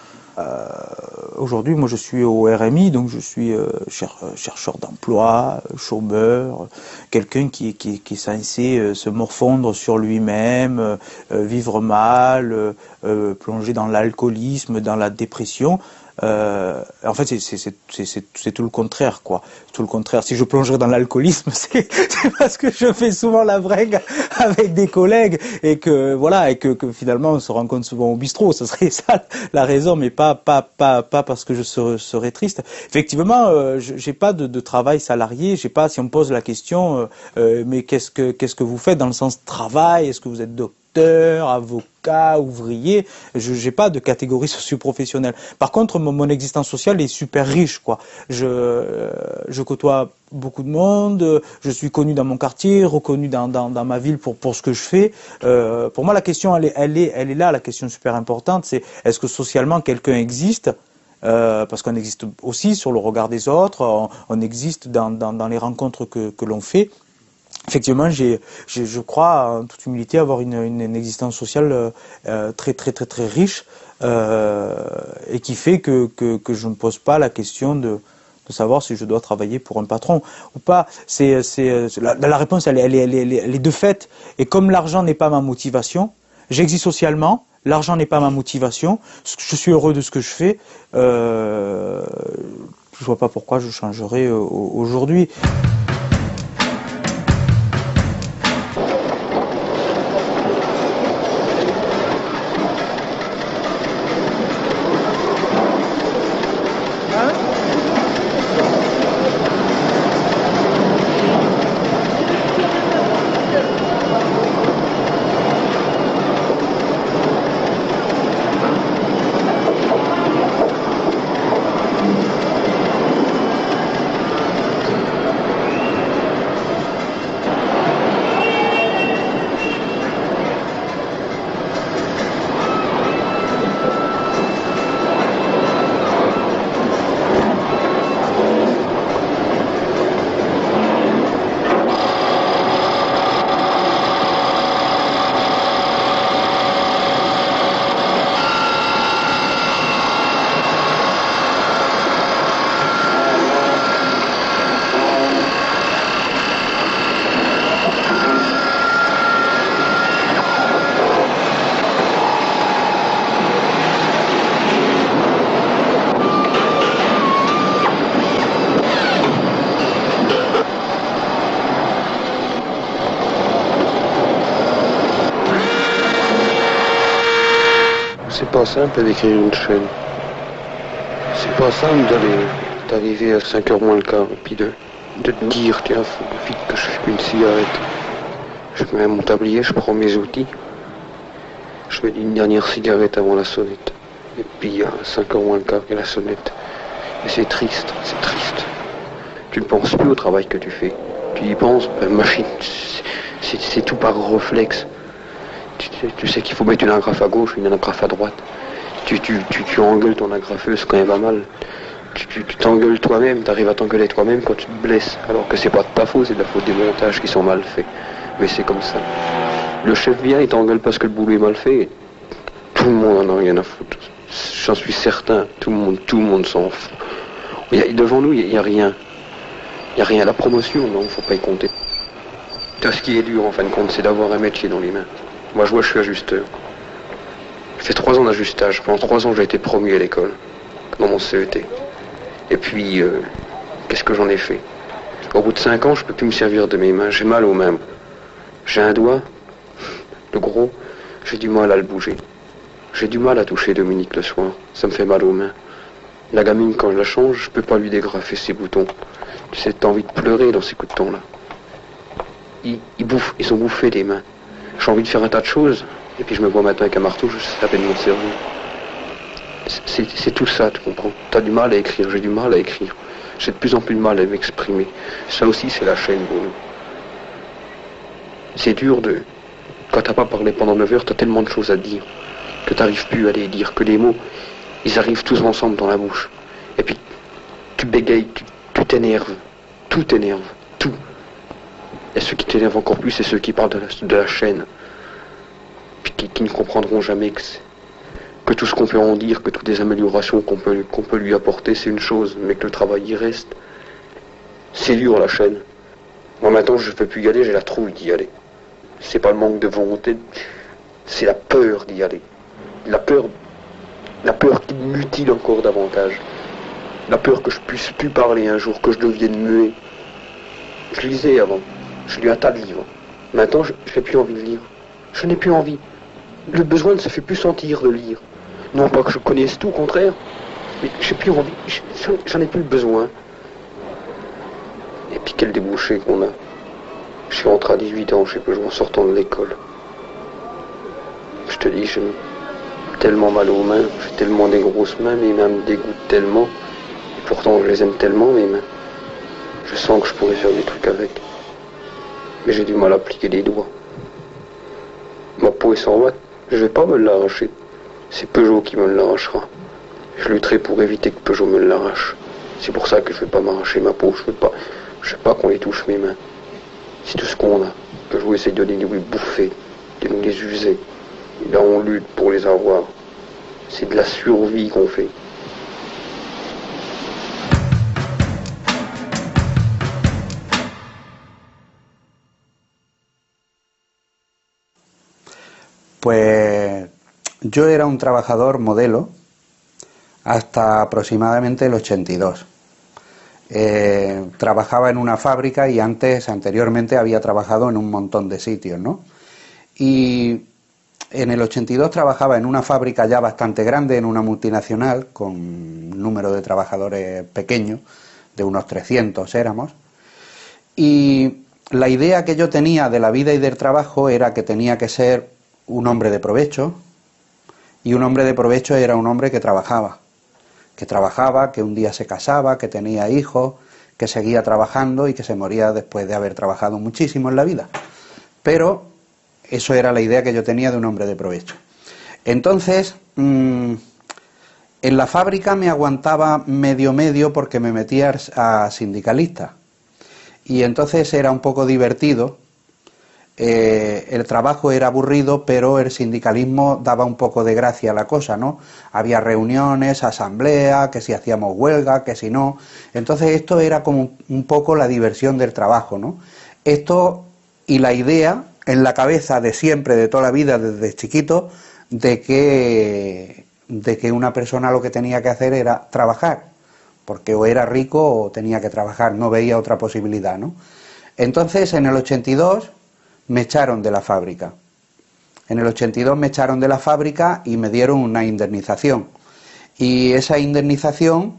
Aujourd'hui, moi je suis au RMI, donc je suis chercheur d'emploi, chômeur, quelqu'un qui est censé se morfondre sur lui-même, vivre mal, plonger dans l'alcoolisme, dans la dépression. En fait, c'est tout le contraire, quoi. Tout le contraire. Si je plongerais dans l'alcoolisme, c'est parce que je fais souvent la brègue avec des collègues et que voilà, et que finalement on se rencontre souvent au bistrot. Ça serait ça la raison, mais pas parce que je serais triste. Effectivement, j'ai pas de travail salarié. J'ai pas. Si on me pose la question, mais qu'est-ce que vous faites dans le sens travail? Est-ce que vous êtes docteur, avocat, ouvrier? Je n'ai pas de catégorie socio-professionnelle. Par contre, mon existence sociale est super riche, quoi. Je côtoie beaucoup de monde, je suis connu dans mon quartier, reconnu dans ma ville pour ce que je fais. Pour moi, la question, elle est là, la question super importante, c'est est-ce que socialement quelqu'un existe? Parce qu'on existe aussi sur le regard des autres, on existe dans les rencontres que l'on fait. Effectivement, je crois, en toute humilité, avoir une existence sociale très riche et qui fait que je ne me pose pas la question de savoir si je dois travailler pour un patron ou pas. La réponse, elle est de fait. Et comme l'argent n'est pas ma motivation, j'existe socialement. L'argent n'est pas ma motivation. Je suis heureux de ce que je fais. Je vois pas pourquoi je changerais aujourd'hui. C'est pas simple d'écrire une chaîne. C'est pas simple d'arriver à 5h moins le quart et puis de te dire, tiens, faut vite que je fume une cigarette. Je mets mon tablier, je prends mes outils. Je mets une dernière cigarette avant la sonnette. Et puis à 5h moins le quart il y a la sonnette. Et c'est triste, c'est triste. Tu ne penses plus au travail que tu fais. Tu y penses, la machine, c'est tout par réflexe. Tu sais qu'il faut mettre une agrafe à gauche, une agrafe à droite. Tu engueules ton agrafeuse quand elle va mal. Tu t'engueules toi-même, tu arrives à t'engueuler toi-même quand tu te blesses. Alors que c'est pas de ta faute, c'est de la faute des montages qui sont mal faits. Mais c'est comme ça. Le chef vient, il t'engueule parce que le boulot est mal fait. Tout le monde en a rien à foutre. J'en suis certain. Tout le monde s'en fout. Devant nous, il n'y a rien. Il n'y a rien. La promotion, non, faut pas y compter. Ce qui est dur, en fin de compte, c'est d'avoir un métier dans les mains. Moi, je suis ajusteur. J'ai fait 3 ans d'ajustage. Pendant 3 ans, j'ai été promu à l'école, dans mon CET. Et puis, qu'est-ce que j'en ai fait? Au bout de 5 ans, je peux plus me servir de mes mains. J'ai mal aux mains. J'ai un doigt, le gros, j'ai du mal à le bouger. J'ai du mal à toucher Dominique le soir. Ça me fait mal aux mains. La gamine, quand je la change, je peux pas lui dégrafer ses boutons. Tu sais, t'as envie de pleurer dans ces coups de temps là. Ils ont bouffé les mains. J'ai envie de faire un tas de choses, et puis je me vois maintenant avec un marteau, je sais à peine m'en servir. C'est tout ça, tu comprends? T'as du mal à écrire, j'ai du mal à écrire. J'ai de plus en plus de mal à m'exprimer. Ça aussi, c'est la chaîne pour nous. C'est dur de... Quand t'as pas parlé pendant 9 heures, t'as tellement de choses à dire, que t'arrives plus à les dire, que les mots, ils arrivent tous ensemble dans la bouche. Et puis, tu bégayes, tu t'énerves. Tout t'énerve, tout. Et ceux qui t'énervent encore plus, c'est ceux qui parlent de la chaîne. Puis qui ne comprendront jamais que tout ce qu'on peut en dire, que toutes les améliorations qu'on peut lui apporter, c'est une chose, mais que le travail y reste, c'est dur la chaîne. Moi maintenant je ne peux plus y aller, j'ai la trouille d'y aller. C'est pas le manque de volonté, c'est la peur d'y aller. La peur qui me mutile encore davantage. La peur que je puisse plus parler un jour, que je devienne muet. Je lisais avant, je lis un tas de livres. Maintenant je n'ai plus envie de lire. Je n'ai plus envie. Le besoin ne se fait plus sentir de lire. Non pas que je connaisse tout, au contraire, mais j'ai plus envie, j'en ai plus besoin. Et puis quel débouché qu'on a. Je suis rentré à 18 ans, je sais plus, en sortant de l'école. Je te dis, j'ai tellement mal aux mains, j'ai tellement des grosses mains, mes mains me dégoûtent tellement. Et pourtant je les aime tellement, mes mains. Je sens que je pourrais faire des trucs avec. Mais j'ai du mal à plier les doigts. Ma peau est sans watt, je vais pas me l'arracher. C'est Peugeot qui me l'arrachera. Je lutterai pour éviter que Peugeot me l'arrache. C'est pour ça que je vais pas m'arracher ma peau. Je veux pas qu'on les touche mes mains. C'est tout ce qu'on a. Peugeot essaie de nous les bouffer, de nous les user. Et là on lutte pour les avoir. C'est de la survie qu'on fait. Pues yo era un trabajador modelo hasta aproximadamente el 82. Trabajaba en una fábrica y anteriormente había trabajado en un montón de sitios, ¿no? Y en el 82 trabajaba en una fábrica ya bastante grande, en una multinacional, con un número de trabajadores pequeño, de unos 300 éramos, y la idea que yo tenía de la vida y del trabajo era que tenía que ser un hombre de provecho, y un hombre de provecho era un hombre que trabajaba, que un día se casaba, que tenía hijos, que seguía trabajando y que se moría después de haber trabajado muchísimo en la vida. Pero eso era la idea que yo tenía de un hombre de provecho. Entonces, en la fábrica me aguantaba medio porque me metía a sindicalista. Y entonces era un poco divertido. El trabajo era aburrido, pero el sindicalismo daba un poco de gracia a la cosa, ¿no? Había reuniones, asamblea, que si hacíamos huelga, que si no. Entonces esto era como un poco la diversión del trabajo, ¿no? Esto y la idea en la cabeza de siempre, de toda la vida, desde chiquito, de que una persona lo que tenía que hacer era trabajar, porque o era rico o tenía que trabajar, no veía otra posibilidad, ¿no? Entonces en el 82 me echaron de la fábrica. En el 82 me echaron de la fábrica y me dieron una indemnización. Y esa indemnización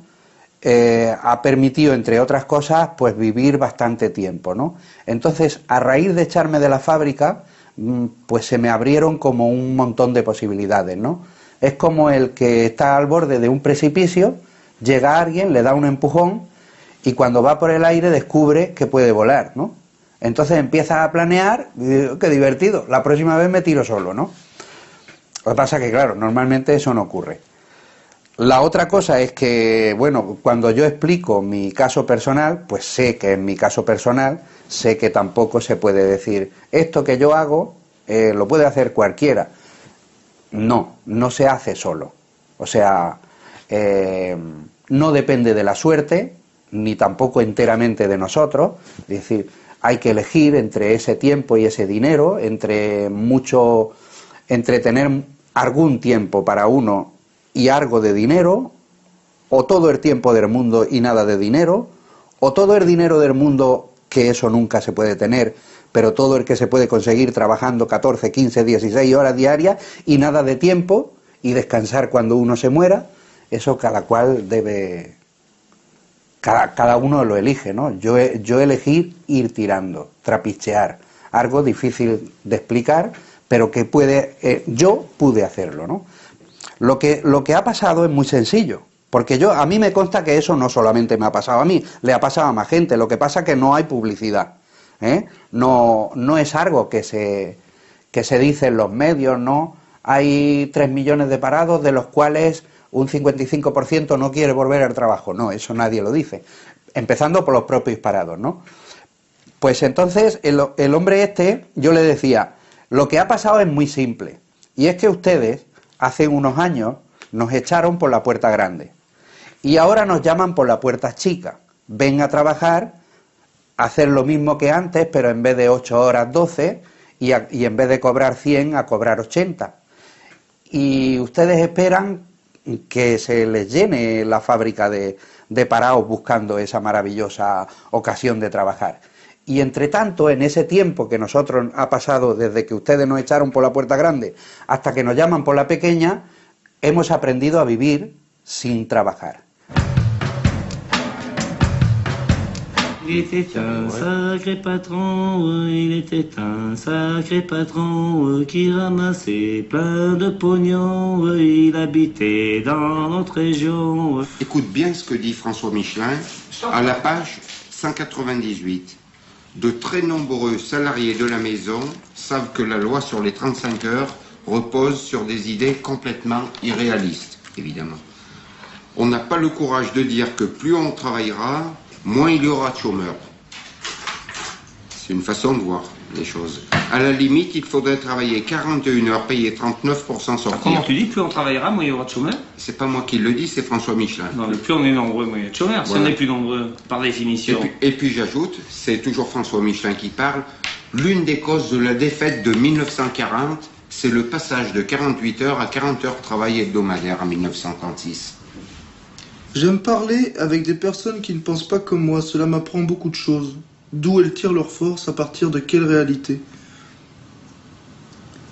ha permitido, entre otras cosas, pues vivir bastante tiempo, ¿no? Entonces, a raíz de echarme de la fábrica, pues se me abrieron como un montón de posibilidades, ¿no? Es como el que está al borde de un precipicio, llega alguien, le da un empujón y cuando va por el aire descubre que puede volar, ¿no? Entonces empieza a planear y digo, qué divertido, la próxima vez me tiro solo, ¿no? Lo que pasa es que, claro, normalmente eso no ocurre. La otra cosa es que, bueno, cuando yo explico mi caso personal, pues sé que en mi caso personal, sé que tampoco se puede decir, esto que yo hago lo puede hacer cualquiera. No, no se hace solo. O sea, no depende de la suerte, ni tampoco enteramente de nosotros, es decir, hay que elegir entre ese tiempo y ese dinero, entre tener algún tiempo para uno y algo de dinero, o todo el tiempo del mundo y nada de dinero, o todo el dinero del mundo, que eso nunca se puede tener, pero todo el que se puede conseguir trabajando 14, 15, 16 horas diarias y nada de tiempo y descansar cuando uno se muera. Eso cada cual debe... Cada uno lo elige, ¿no? Yo elegí ir tirando, trapichear, algo difícil de explicar, pero que yo pude hacerlo, ¿no? Lo que ha pasado es muy sencillo, porque a mí me consta que eso no solamente me ha pasado a mí, le ha pasado a más gente. Lo que pasa es que no hay publicidad, ¿eh? No es algo que se dice en los medios, ¿no? Hay 3 millones de parados, de los cuales un 55% no quiere volver al trabajo. No, eso nadie lo dice. Empezando por los propios parados, ¿no? Pues entonces el hombre yo le decía, lo que ha pasado es muy simple. Y es que ustedes, hace unos años nos echaron por la puerta grande y ahora nos llaman por la puerta chica. Ven a trabajar, hacer lo mismo que antes, pero en vez de 8 horas 12 y en vez de cobrar 100 a cobrar 80. Y ustedes esperan que se les llene la fábrica de parados buscando esa maravillosa ocasión de trabajar. Y entre tanto, en ese tiempo que nosotros ha pasado desde que ustedes nos echaron por la puerta grande hasta que nos llaman por la pequeña, hemos aprendido a vivir sin trabajar. Il était un sacré patron, il était un sacré patron qui ramassait plein de pognon, il habitait dans notre région. Écoute bien ce que dit François Michelin à la page 198. De très nombreux salariés de la maison savent que la loi sur les 35 heures repose sur des idées complètement irréalistes, évidemment. On n'a pas le courage de dire que plus on travaillera, moins il y aura de chômeurs. C'est une façon de voir les choses. À la limite, il faudrait travailler 41 heures, payer 39% sortir. Comment tu dis, plus on travaillera, moins il y aura de chômeurs? C'est pas moi qui le dis, c'est François Michelin. Non, mais plus on est nombreux, moins il y a de chômeurs. Si on est plus nombreux, par définition. Et puis j'ajoute, c'est toujours François Michelin qui parle, l'une des causes de la défaite de 1940, c'est le passage de 48 heures à 40 heures de travail hebdomadaire en 1936. J'aime parler avec des personnes qui ne pensent pas comme moi, cela m'apprend beaucoup de choses. D'où elles tirent leur force, à partir de quelle réalité.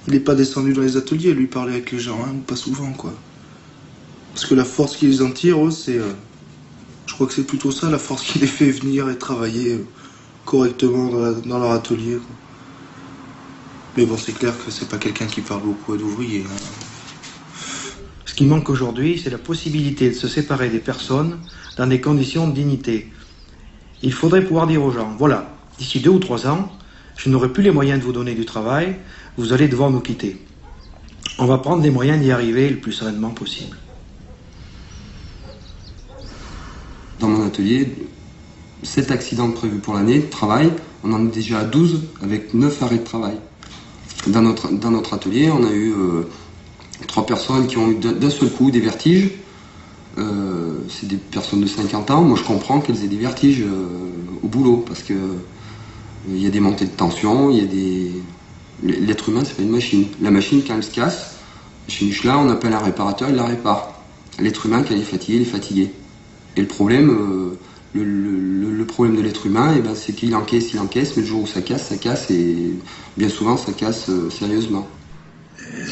Il n'est pas descendu dans les ateliers, lui, parler avec les gens, hein, ou pas souvent, quoi. Parce que la force qui les en tire, eux, c'est... je crois que c'est plutôt ça, la force qui les fait venir et travailler correctement dans leur atelier, quoi. Mais bon, c'est clair que c'est pas quelqu'un qui parle beaucoup à d'ouvriers, hein. Ce qui manque aujourd'hui, c'est la possibilité de se séparer des personnes dans des conditions de dignité. Il faudrait pouvoir dire aux gens, voilà, d'ici 2 ou 3 ans, je n'aurai plus les moyens de vous donner du travail, vous allez devoir nous quitter. On va prendre les moyens d'y arriver le plus sereinement possible. Dans mon atelier, 7 accidents prévus pour l'année de travail, on en est déjà à 12 avec 9 arrêts de travail. Dans notre atelier, on a eu 3 personnes qui ont eu d'un seul coup des vertiges. C'est des personnes de 50 ans. Moi, je comprends qu'elles aient des vertiges au boulot parce que il y a des montées de tension, il y a des... L'être humain, c'est pas une machine. La machine, quand elle se casse, chez Michelin, on appelle un réparateur, il la répare. L'être humain, quand il est fatigué, il est fatigué. Et le problème, le problème de l'être humain, eh ben, c'est qu'il encaisse, mais le jour où ça casse, et bien souvent, ça casse sérieusement.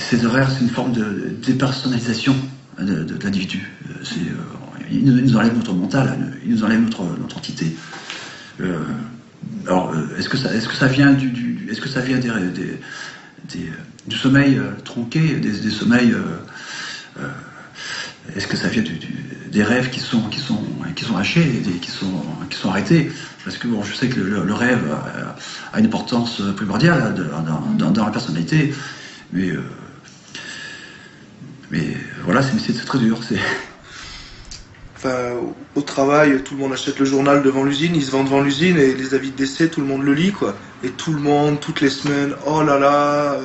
Ces horaires, c'est une forme de dépersonnalisation de l'individu. Ils nous enlèvent notre mental, ils nous enlèvent notre entité. Alors, est-ce que ça vient du sommeil tronqué, des sommeils, est-ce que ça vient des rêves qui sont hachés, qui sont arrêtés? Parce que bon, je sais que le rêve a une importance primordiale dans la personnalité, mais voilà, c'est très dur. Enfin, au travail, tout le monde achète le journal devant l'usine, il se vend devant l'usine et les avis de décès, tout le monde le lit, quoi. Et tout le monde, toutes les semaines, oh là là,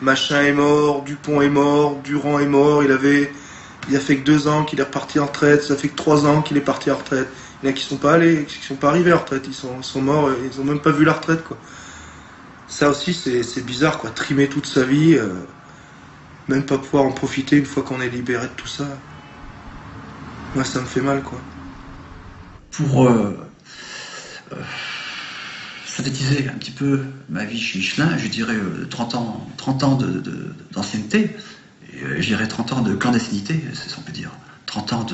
machin est mort, Dupont est mort, Durand est mort, il a fait que 2 ans qu'il est reparti en retraite, ça fait que 3 ans qu'il est parti en retraite. Il y en a qui sont pas arrivés en retraite, ils sont morts, ils ont même pas vu la retraite, quoi. Ça aussi, c'est bizarre, quoi. Trimer toute sa vie, même pas pouvoir en profiter une fois qu'on est libéré de tout ça. Moi, ça me fait mal, quoi. Pour synthétiser un petit peu ma vie chez Michelin, je dirais 30 ans d'ancienneté, et je dirais 30 ans de clandestinité, c'est ça on peut dire. 30 ans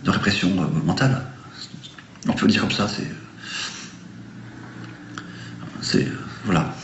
de répression mentale. On peut le dire comme ça, c'est voilà.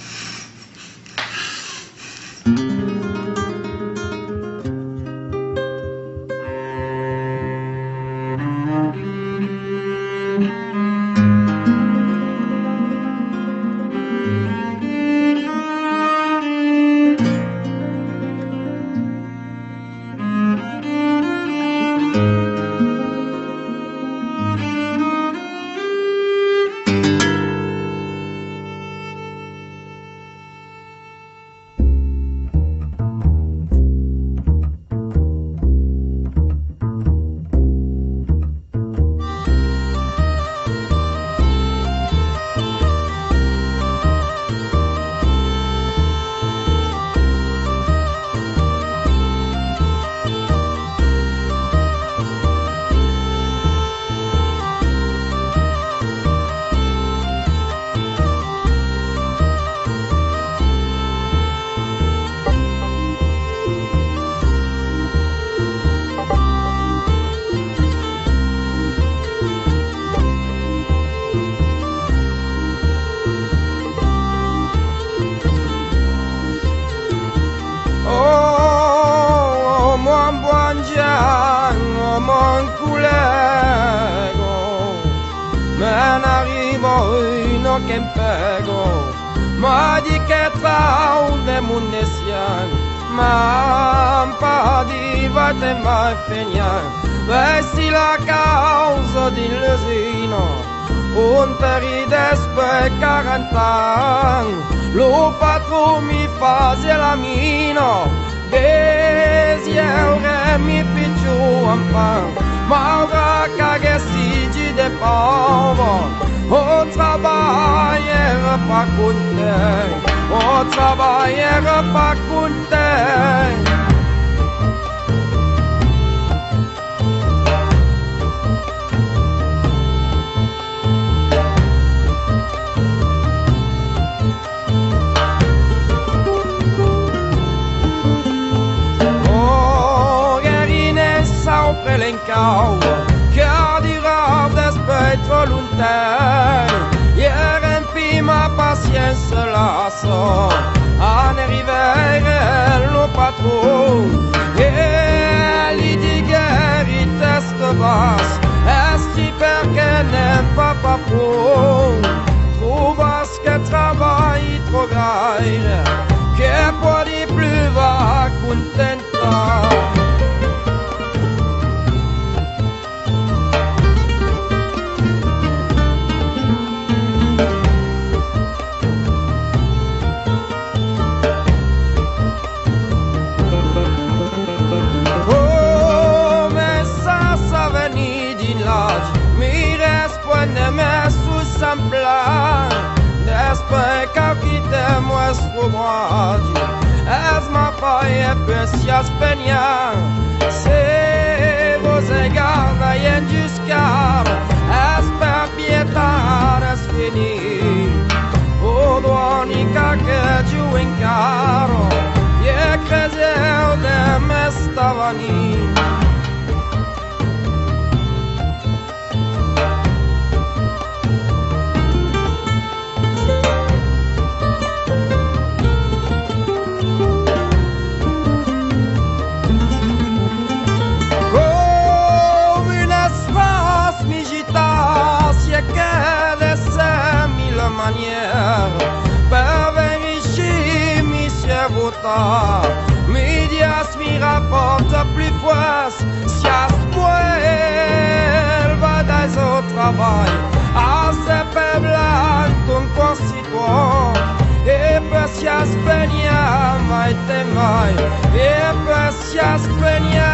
no che impego, ma di che traune munesian, ma un po' di volte mai finian, vesti la causa di l'usino, un periodo per 40 anni, lo patron mi faisait la mino, des yeux mi picciu un pan, malgré che si de pauvre, au travail pas content, au travail pas content. Pelencau, car di rave d'esprit trop lointain, hier empi ma patience lasso, en arrivare lo patron, e li digher i teste basse, esti perché n'aime pas papon, trouvas que travail trop graire, que può di plus va contenta. Despre că chite muestru bragi, es ma paie pesias penia, se vos egarda ien juscar, es per pietar es fini, o doanica che giù in caro, e crezeu de me stavani. Per vérifier mi vota, medias mi rapporte plus fois, si à ce va dans au travail, à ce peuple ton concitoyen, et peu si à ce peigna, mai te mai, et peu si à ce peigna.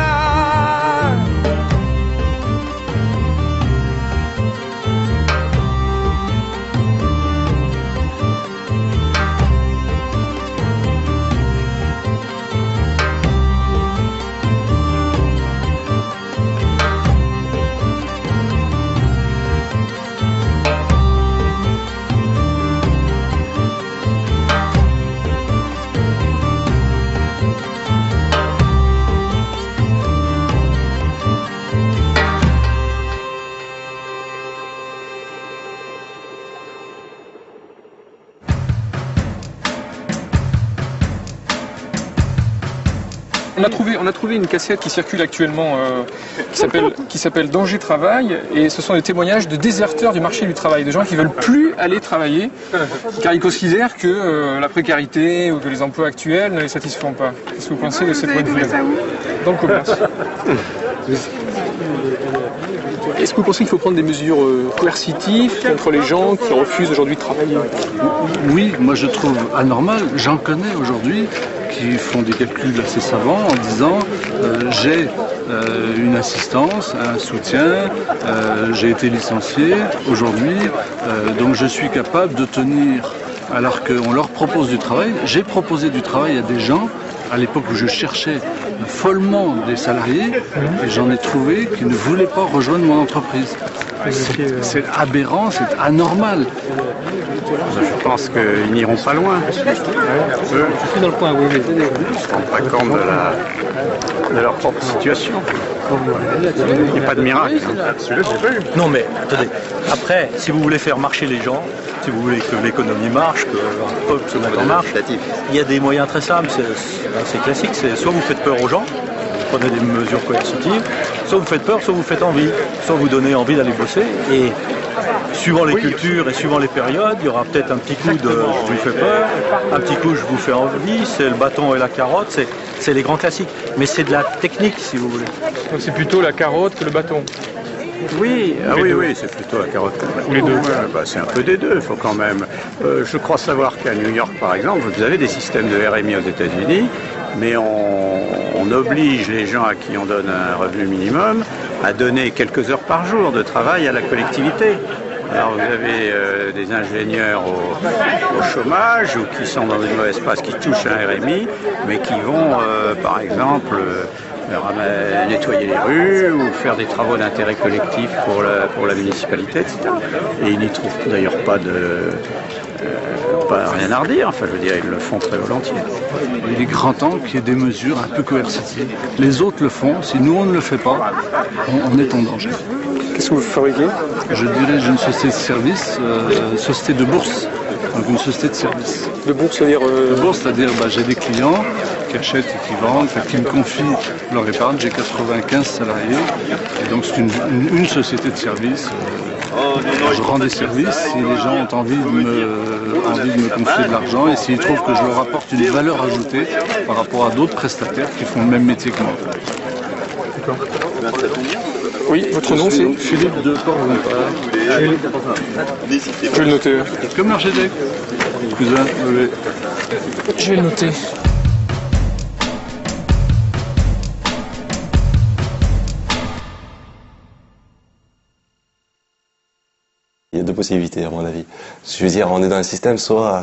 On a trouvé une cassette qui circule actuellement qui s'appelle Danger Travail, et ce sont des témoignages de déserteurs du marché du travail, de gens qui veulent plus aller travailler car ils considèrent que la précarité ou que les emplois actuels ne les satisfont pas. Qu'est-ce que vous pensez de ces points de vue? Dans le commerce. Est-ce que vous pensez qu'il faut prendre des mesures coercitives contre les gens qui refusent aujourd'hui de travailler? Oui, moi je trouve anormal. J'en connais aujourd'hui qui font des calculs assez savants en disant j'ai une assistance, un soutien, j'ai été licencié aujourd'hui, donc je suis capable de tenir, alors qu'on leur propose du travail. J'ai proposé du travail à des gens à l'époque où je cherchais follement des salariés, et j'en ai trouvé qui ne voulaient pas rejoindre mon entreprise. C'est aberrant, c'est anormal. Je pense qu'ils n'iront pas loin. Je suis dans le coin, oui. Ils ne se rendent pas compte de leur propre situation. Il n'y a pas de miracle. Non mais, attendez, après, si vous voulez faire marcher les gens, si vous voulez que l'économie marche, que le peuple se mette en marche, il y a des moyens très simples, c'est classique, c'est soit vous faites peur aux gens, vous prenez des mesures coercitives, soit vous faites peur, soit vous faites envie, soit vous donnez envie d'aller bosser, et suivant les cultures et suivant les périodes, il y aura peut-être un petit coup de je vous fais peur, un petit coup je vous fais envie, c'est le bâton et la carotte, c'est les grands classiques. Mais c'est de la technique, si vous voulez. Donc c'est plutôt la carotte que le bâton. Oui, oui, c'est plutôt la carotte. Ou les deux. Ouais, bah, c'est un peu des deux, il faut quand même. Je crois savoir qu'à New York, par exemple, vous avez des systèmes de RMI aux États-Unis, mais on oblige les gens à qui on donne un revenu minimum à donner quelques heures par jour de travail à la collectivité. Alors vous avez des ingénieurs au chômage ou qui sont dans une mauvaise passe, qui touchent un RMI, mais qui vont, par exemple, nettoyer les rues ou faire des travaux d'intérêt collectif pour la municipalité, etc. Et ils n'y trouvent d'ailleurs pas rien à redire, enfin je veux dire, ils le font très volontiers. Il est grand temps qu'il y ait des mesures un peu coercitives. Les autres le font, si nous on ne le fait pas, on est en danger. Qu'est-ce que vous fabriquez? Je dirais une société de service, société de bourse, donc une société de service. De bourse, c'est-à-dire De bourse, c'est-à-dire j'ai des clients qui achètent et qui vendent, qui me confient leur épargne, j'ai 95 salariés, et donc c'est une société de service. Je rends des services si les gens ont envie de me confier de l'argent et s'ils trouvent que je leur apporte une valeur ajoutée par rapport à d'autres prestataires qui font le même métier que moi. D'accord. Oui, votre nom c'est Philippe de Port-Rompard. Je vais le noter. Comme l'architecte. Cousin, oui. Je vais le noter. Il y a deux possibilités à mon avis. Je veux dire, on est dans un système, soit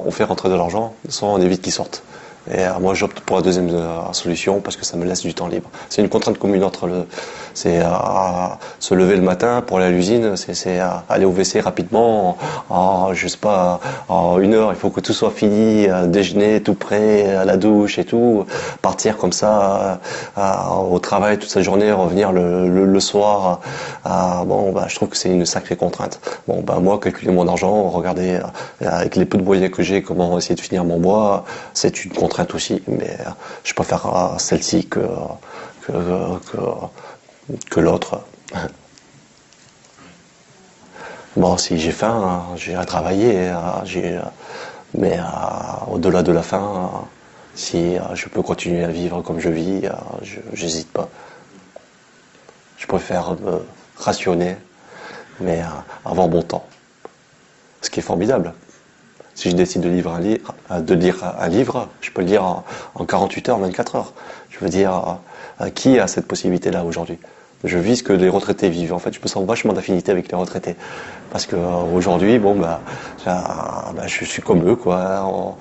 on fait rentrer de l'argent, soit on évite qu'il sorte. Et moi j'opte pour la deuxième solution parce que ça me laisse du temps libre. C'est une contrainte commune entre c'est se lever le matin pour aller à l'usine, c'est aller au WC rapidement, je sais pas, en 1 heure, il faut que tout soit fini, déjeuner tout prêt, à la douche et tout, partir comme ça au travail toute sa journée, revenir le soir. Je trouve que c'est une sacrée contrainte. Moi, calculer mon argent, regarder avec les peu de moyens que j'ai, comment essayer de finir mon mois, c'est une contrainte aussi, mais je préfère celle-ci que l'autre. Bon, si j'ai faim, j'irai travailler, mais au-delà de la faim, si je peux continuer à vivre comme je vis, j'hésite pas. Je préfère me rationner, mais avoir bon temps. Ce qui est formidable. Si je décide de lire un livre, je peux le lire en 48 heures, 24 heures. Je veux dire, qui a cette possibilité-là aujourd'hui? Je vis ce que les retraités vivent. En fait, je me sens vachement d'affinité avec les retraités. Parce que aujourd'hui, je suis comme eux, quoi.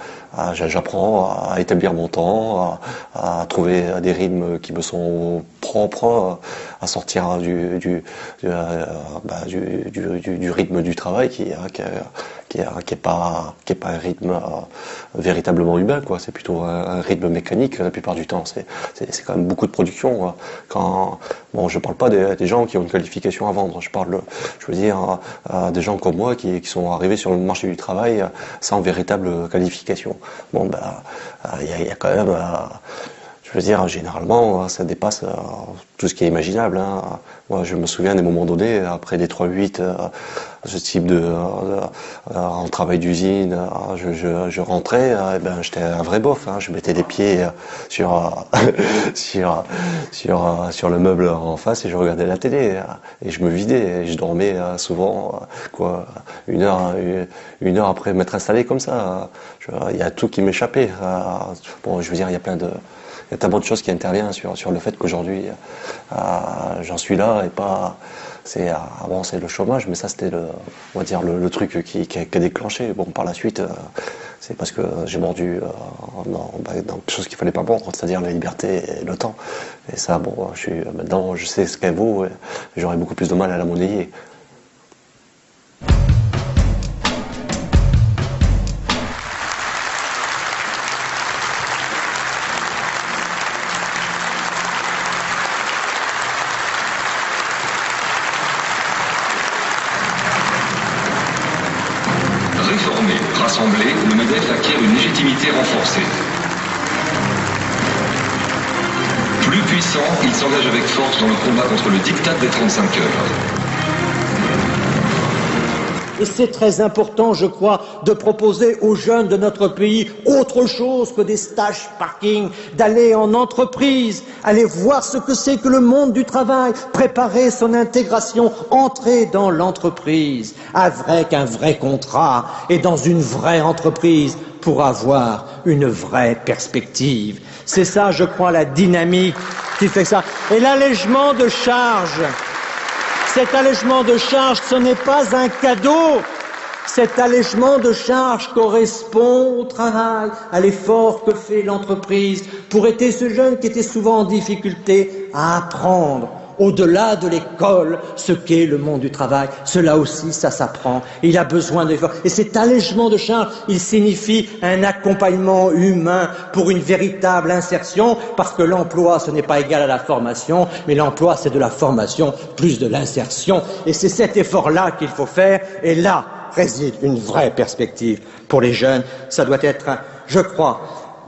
J'apprends à établir mon temps, à trouver des rythmes qui me sont propres, à sortir du rythme du travail qui est pas un rythme véritablement humain, quoi. C'est plutôt un rythme mécanique la plupart du temps. C'est quand même beaucoup de production. Je parle pas des gens qui ont une qualification à vendre. Je veux dire des gens comme moi qui sont arrivés sur le marché du travail sans véritable qualification. Il y a quand même, je veux dire, généralement, ça dépasse tout ce qui est imaginable. Moi, je me souviens des moments donnés, après des 3-8, ce type en travail d'usine, je rentrais, j'étais un vrai bof. Je mettais des pieds sur le meuble en face et je regardais la télé. Et je me vidais, et je dormais souvent, une heure après m'être installé comme ça. Il y a tout qui m'échappait. Je veux dire, il y a tellement de choses qui interviennent sur le fait qu'aujourd'hui j'en suis là et pas c'est le chômage, mais ça c'était le truc qui a déclenché. Par la suite c'est parce que j'ai mordu dans quelque chose qu'il fallait pas mordre, c'est-à-dire la liberté et le temps. Et ça maintenant je sais ce qu'elle vaut et j'aurais beaucoup plus de mal à la monnayer. Rassemblé, le MEDEF acquiert une légitimité renforcée. Plus puissant, il s'engage avec force dans le combat contre le diktat des 35 heures. Et c'est très important, je crois, de proposer aux jeunes de notre pays autre chose que des stages parking, d'aller en entreprise, aller voir ce que c'est que le monde du travail, préparer son intégration, entrer dans l'entreprise avec un vrai contrat et dans une vraie entreprise pour avoir une vraie perspective. C'est ça, je crois, la dynamique qui fait ça. Et l'allègement de charges, cet allègement de charges, ce n'est pas un cadeau. Cet allègement de charges correspond au travail, à l'effort que fait l'entreprise pour aider ce jeune qui était souvent en difficulté à apprendre au-delà de l'école ce qu'est le monde du travail. Cela aussi, ça s'apprend. Il a besoin d'efforts. Et cet allègement de charges, il signifie un accompagnement humain pour une véritable insertion, parce que l'emploi, ce n'est pas égal à la formation, mais l'emploi, c'est de la formation plus de l'insertion. Et c'est cet effort-là qu'il faut faire. Et là réside une vraie perspective pour les jeunes. Ça doit être, je crois,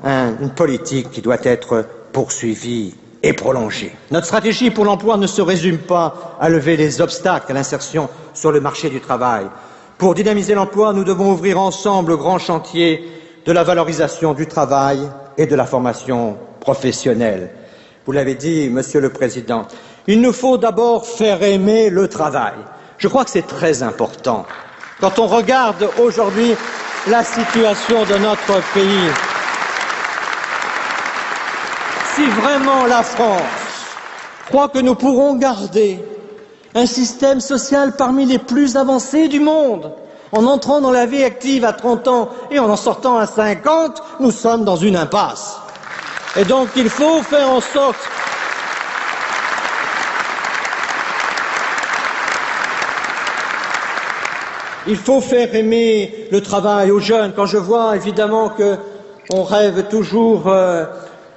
une politique qui doit être poursuivie et prolongée. Notre stratégie pour l'emploi ne se résume pas à lever les obstacles à l'insertion sur le marché du travail. Pour dynamiser l'emploi, nous devons ouvrir ensemble le grand chantier de la valorisation du travail et de la formation professionnelle. Vous l'avez dit, Monsieur le Président, il nous faut d'abord faire aimer le travail. Je crois que c'est très important. Quand on regarde aujourd'hui la situation de notre pays, si vraiment la France croit que nous pourrons garder un système social parmi les plus avancés du monde, en entrant dans la vie active à 30 ans et en sortant à 50, nous sommes dans une impasse. Et donc il faut faire en sorte il faut faire aimer le travail aux jeunes. Quand je vois évidemment qu'on rêve toujours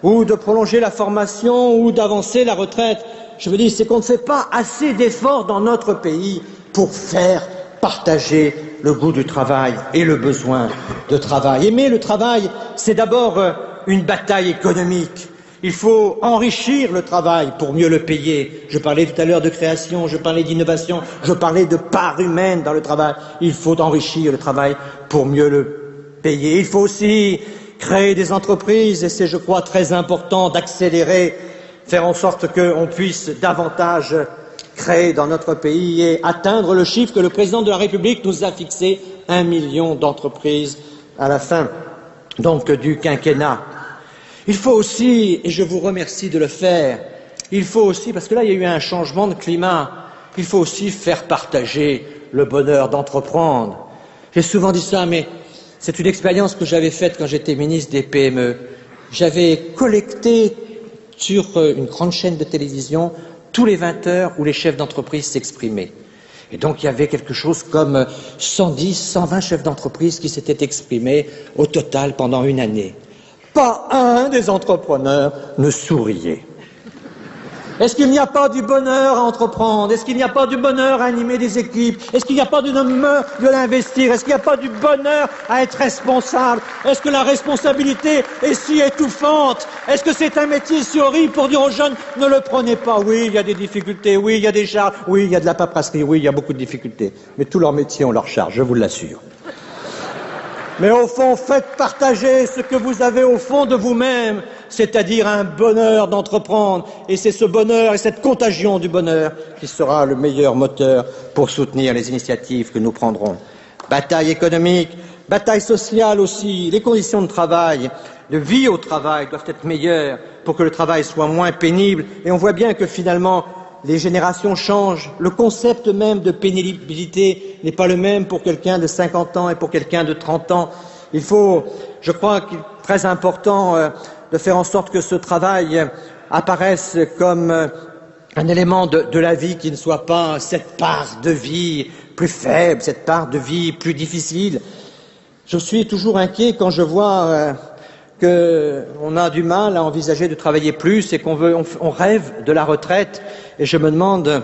ou de prolonger la formation ou d'avancer la retraite, je me dis c'est qu'on ne fait pas assez d'efforts dans notre pays pour faire partager le goût du travail et le besoin de travail. Aimer le travail, c'est d'abord une bataille économique. Il faut enrichir le travail pour mieux le payer. Je parlais tout à l'heure de création, je parlais d'innovation, je parlais de part humaine dans le travail. Il faut enrichir le travail pour mieux le payer. Il faut aussi créer des entreprises, et c'est, je crois, très important d'accélérer, faire en sorte qu'on puisse davantage créer dans notre pays et atteindre le chiffre que le président de la République nous a fixé, 1 million d'entreprises à la fin donc du quinquennat. Il faut aussi, et je vous remercie de le faire, il faut aussi, parce que là il y a eu un changement de climat, il faut aussi faire partager le bonheur d'entreprendre. J'ai souvent dit ça, mais c'est une expérience que j'avais faite quand j'étais ministre des PME. J'avais collecté sur une grande chaîne de télévision tous les 20 heures où les chefs d'entreprise s'exprimaient. Et donc il y avait quelque chose comme 110, 120 chefs d'entreprise qui s'étaient exprimés au total pendant une année. Pas un des entrepreneurs ne souriait. Est-ce qu'il n'y a pas du bonheur à entreprendre? Est-ce qu'il n'y a pas du bonheur à animer des équipes? Est-ce qu'il n'y a pas du bonheur de l'investir? Est-ce qu'il n'y a pas du bonheur à être responsable? Est-ce que la responsabilité est si étouffante? Est-ce que c'est un métier si horrible pour dire aux jeunes ne le prenez pas? Oui, il y a des difficultés, oui, il y a des charges, oui, il y a de la paperasserie, oui, il y a beaucoup de difficultés. Mais tous leurs métiers ont leurs charges, je vous l'assure. Mais au fond, faites partager ce que vous avez au fond de vous-même, c'est-à-dire un bonheur d'entreprendre. Et c'est ce bonheur et cette contagion du bonheur qui sera le meilleur moteur pour soutenir les initiatives que nous prendrons. Bataille économique, bataille sociale aussi. Les conditions de travail, de vie au travail doivent être meilleures pour que le travail soit moins pénible. Et on voit bien que finalement, les générations changent. Le concept même de pénibilité n'est pas le même pour quelqu'un de 50 ans et pour quelqu'un de 30 ans. Il faut, je crois qu'il est très important de faire en sorte que ce travail apparaisse comme un élément de la vie qui ne soit pas cette part de vie plus faible, cette part de vie plus difficile. Je suis toujours inquiet quand je vois qu'on a du mal à envisager de travailler plus et on rêve de la retraite. Et je me demande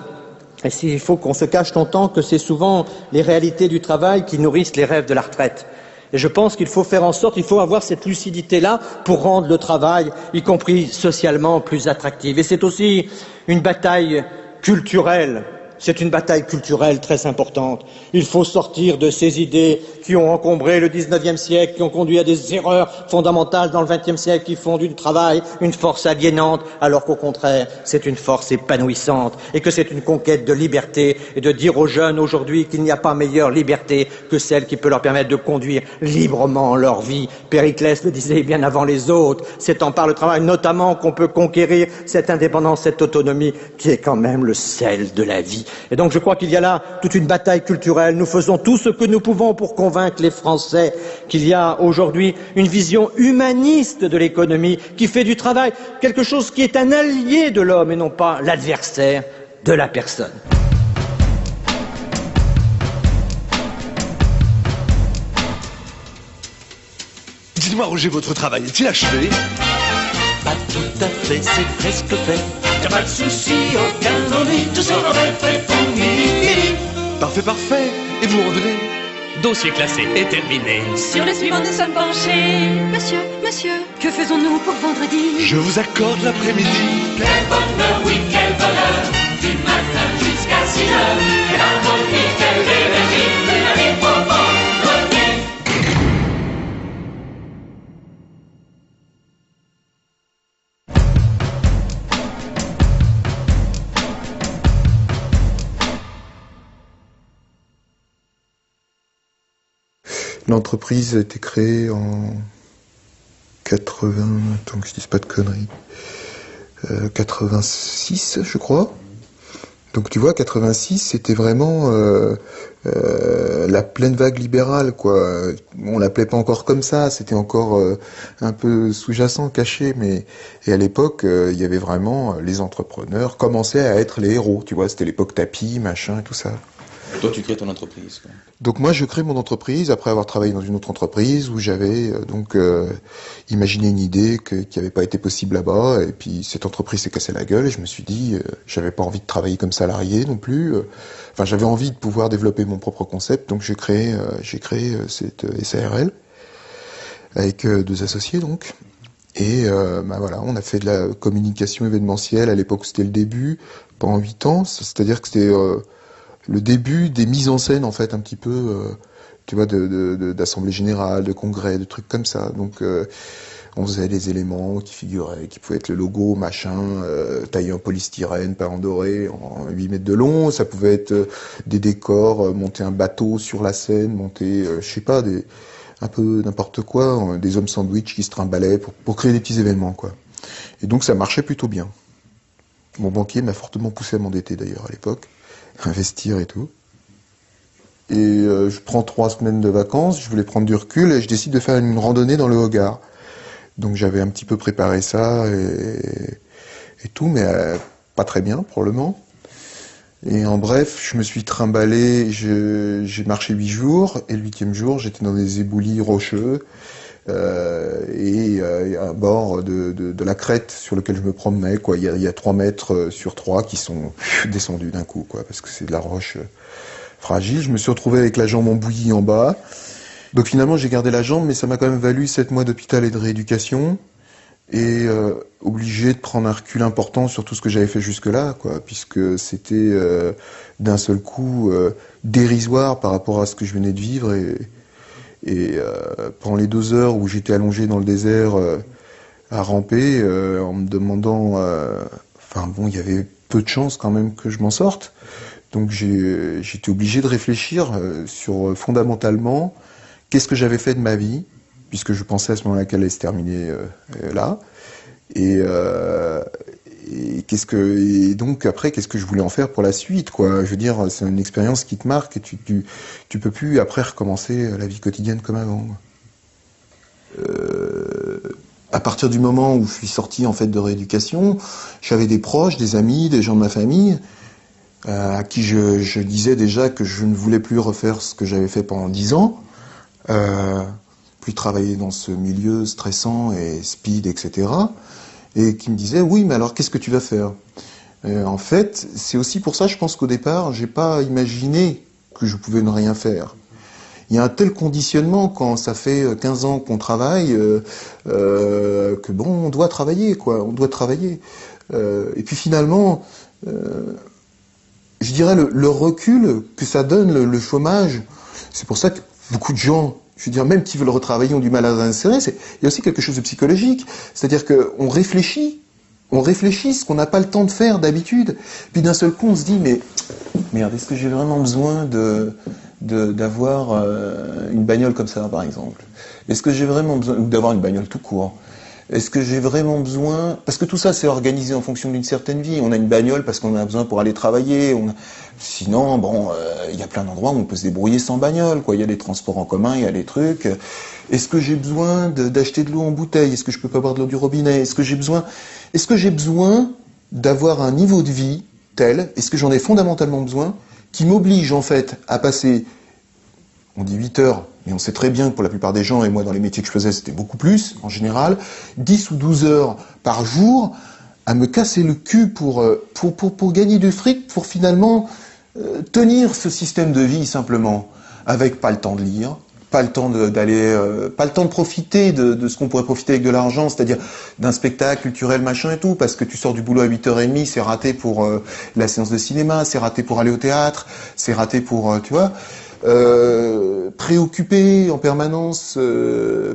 s'il faut qu'on se cache longtemps que c'est souvent les réalités du travail qui nourrissent les rêves de la retraite. Et je pense qu'il faut faire en sorte, il faut avoir cette lucidité-là pour rendre le travail, y compris socialement, plus attractif. Et c'est aussi une bataille culturelle. c'est une bataille culturelle très importante. Il faut sortir de ces idées qui ont encombré le XIXe siècle, qui ont conduit à des erreurs fondamentales dans le XXe siècle, qui font du travail une force aliénante, alors qu'au contraire, c'est une force épanouissante et que c'est une conquête de liberté, et de dire aux jeunes aujourd'hui qu'il n'y a pas meilleure liberté que celle qui peut leur permettre de conduire librement leur vie. Périclès le disait bien avant les autres, c'est en par le travail notamment qu'on peut conquérir cette indépendance, cette autonomie qui est quand même le sel de la vie. Et donc je crois qu'il y a là toute une bataille culturelle. Nous faisons tout ce que nous pouvons pour convaincre les Français qu'il y a aujourd'hui une vision humaniste de l'économie qui fait du travail quelque chose qui est un allié de l'homme et non pas l'adversaire de la personne. Dites-moi, Roger, votre travail est-il achevé? Pas tout à fait, c'est presque fait. Y'a pas de souci, aucun ennui, tout sera fait pour midi. Parfait, parfait. Et vous rendrez? Dossier classé et terminé. Sur le suivant, nous sommes penchés. Monsieur, que faisons-nous pour vendredi? Je vous accorde l'après-midi. Quel bonheur, oui, quel bonheur. Du matin jusqu'à 6 heures. Quelle harmonie, quelle énergie. Une année pour vendredi. L'entreprise a été créée en 80, tant que je dise pas de conneries, 86 je crois. Donc tu vois, 86 c'était vraiment la pleine vague libérale, quoi. On l'appelait pas encore comme ça, c'était encore un peu sous-jacent, caché, mais et à l'époque il y avait vraiment les entrepreneurs commençaient à être les héros, tu vois, c'était l'époque tapis, machin et tout ça. Et toi, tu crées ton entreprise, quoi. Donc moi, je crée mon entreprise après avoir travaillé dans une autre entreprise où j'avais imaginé une idée qui n'avait pas été possible là-bas. Et puis cette entreprise s'est cassée la gueule et je me suis dit, j'avais pas envie de travailler comme salarié non plus. Enfin, j'avais envie de pouvoir développer mon propre concept. Donc j'ai créé cette SARL avec 2 associés donc. Et voilà, on a fait de la communication événementielle. À l'époque, c'était le début pendant 8 ans. C'est-à-dire que c'était le début des mises en scène, en fait, un petit peu, tu vois, d'assemblée générale, de congrès, de trucs comme ça. Donc, on faisait les éléments qui figuraient, qui pouvaient être le logo, machin, taillé en polystyrène, peint en doré, en 8 mètres de long. Ça pouvait être des décors, monter un bateau sur la scène, monter, je sais pas, un peu n'importe quoi, des hommes sandwich qui se trimbalaient pour créer des petits événements, quoi. Et donc, ça marchait plutôt bien. Mon banquier m'a fortement poussé à m'endetter, d'ailleurs, à l'époque. Investir et tout. Et je prends 3 semaines de vacances, je voulais prendre du recul et je décide de faire une randonnée dans le Hogar. Donc j'avais un petit peu préparé ça et tout, mais pas très bien probablement. Et en bref, je me suis trimballé, j'ai marché 8 jours et le 8e jour j'étais dans des éboulis rocheux et un bord de la crête sur lequel je me promenais, quoi. Il y a 3 mètres sur 3 qui sont descendus d'un coup, quoi, parce que c'est de la roche fragile. Je me suis retrouvé avec la jambe en bouillie en bas. Donc finalement j'ai gardé la jambe, mais ça m'a quand même valu 7 mois d'hôpital et de rééducation et obligé de prendre un recul important sur tout ce que j'avais fait jusque-là, quoi, puisque c'était d'un seul coup dérisoire par rapport à ce que je venais de vivre et pendant les 2 heures où j'étais allongé dans le désert à ramper, en me demandant, il y avait peu de chances quand même que je m'en sorte. Donc j'étais obligé de réfléchir sur fondamentalement qu'est-ce que j'avais fait de ma vie, puisque je pensais à ce moment-là qu'elle allait se terminer là. Et donc après, qu'est-ce que je voulais en faire pour la suite, quoi. Je veux dire, c'est une expérience qui te marque et tu peux plus après recommencer la vie quotidienne comme avant. À partir du moment où je suis sorti en fait de rééducation, j'avais des proches, des amis, des gens de ma famille à qui je disais déjà que je ne voulais plus refaire ce que j'avais fait pendant 10 ans, plus travailler dans ce milieu stressant et speed, etc. Et qui me disaient, oui, mais alors qu'est-ce que tu vas faire ? En fait, c'est aussi pour ça, je pense qu'au départ, j'ai pas imaginé que je pouvais ne rien faire. Il y a un tel conditionnement quand ça fait 15 ans qu'on travaille, que bon, on doit travailler, quoi, on doit travailler. Et puis finalement, je dirais, le recul que ça donne, le chômage. C'est pour ça que beaucoup de gens, je veux dire, même qui veulent retravailler, ont du mal à s'insérer. Il y a aussi quelque chose de psychologique. C'est-à-dire qu'on réfléchit ce qu'on n'a pas le temps de faire d'habitude. Puis d'un seul coup, on se dit, mais merde, est-ce que j'ai vraiment besoin d'avoir une bagnole comme ça, par exemple? Est-ce que j'ai vraiment besoin d'avoir une bagnole tout court? Est-ce que j'ai vraiment besoin... Parce que tout ça, c'est organisé en fonction d'une certaine vie. On a une bagnole parce qu'on a besoin pour aller travailler. Sinon, bon, il y a plein d'endroits où on peut se débrouiller sans bagnole, quoi. Il y a les transports en commun, il y a les trucs. Est-ce que j'ai besoin d'acheter de l'eau en bouteille? Est-ce que je peux pas boire de l'eau du robinet? Est-ce que j'ai besoin d'avoir un niveau de vie tel? Est-ce que j'en ai fondamentalement besoin qui m'oblige, en fait, à passer... On dit 8 heures, mais on sait très bien que pour la plupart des gens, et moi dans les métiers que je faisais, c'était beaucoup plus, en général, 10 ou 12 heures par jour à me casser le cul pour gagner du fric, pour finalement tenir ce système de vie simplement, avec pas le temps de lire, pas le temps d'aller, pas le temps de profiter de ce qu'on pourrait profiter avec de l'argent, c'est-à-dire d'un spectacle culturel, machin et tout, parce que tu sors du boulot à 8h30, c'est raté pour la séance de cinéma, c'est raté pour aller au théâtre, c'est raté pour, tu vois... préoccupé en permanence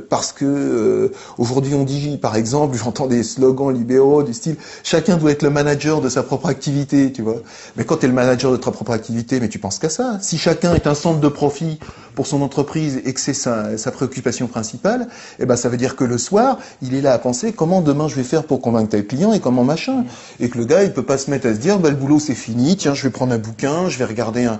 parce que aujourd'hui on dit, par exemple, j'entends des slogans libéraux du style chacun doit être le manager de sa propre activité, tu vois. Mais quand tu es le manager de ta propre activité, mais tu penses qu'à ça. Si chacun est un centre de profit pour son entreprise et que c'est sa préoccupation principale, eh ben ça veut dire que le soir, il est là à penser comment demain je vais faire pour convaincre tel client et comment machin. Et que le gars, il peut pas se mettre à se dire bah le boulot c'est fini, tiens, je vais prendre un bouquin, je vais regarder un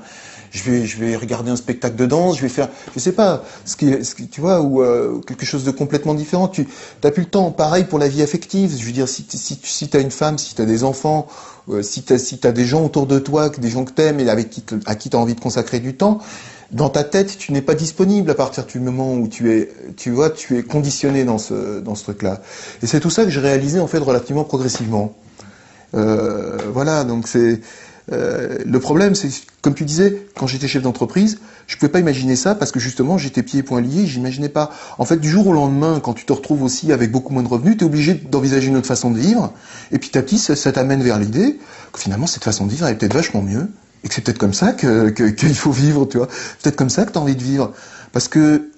spectacle de danse, je vais faire, je sais pas, ce qui tu vois, ou quelque chose de complètement différent. Tu t'as plus le temps. Pareil pour la vie affective. Je veux dire, si t'as une femme, si t'as des enfants, si t'as des gens autour de toi, des gens que t'aimes et à qui t'as envie de consacrer du temps, dans ta tête, tu n'es pas disponible à partir du moment où tu es conditionné dans ce truc-là. Et c'est tout ça que j'ai réalisé en fait relativement progressivement. Voilà, donc c'est. Le problème, c'est, comme tu disais, quand j'étais chef d'entreprise, je pouvais pas imaginer ça parce que justement, j'étais pieds et poings liés, j'imaginais pas. En fait, du jour au lendemain, quand tu te retrouves aussi avec beaucoup moins de revenus, tu es obligé d'envisager une autre façon de vivre. Et petit à petit, ça t'amène vers l'idée que finalement, cette façon de vivre, elle est peut-être vachement mieux. Et que c'est peut-être comme ça qu'il faut vivre, tu vois. Peut-être comme ça que tu as envie de vivre. Parce que,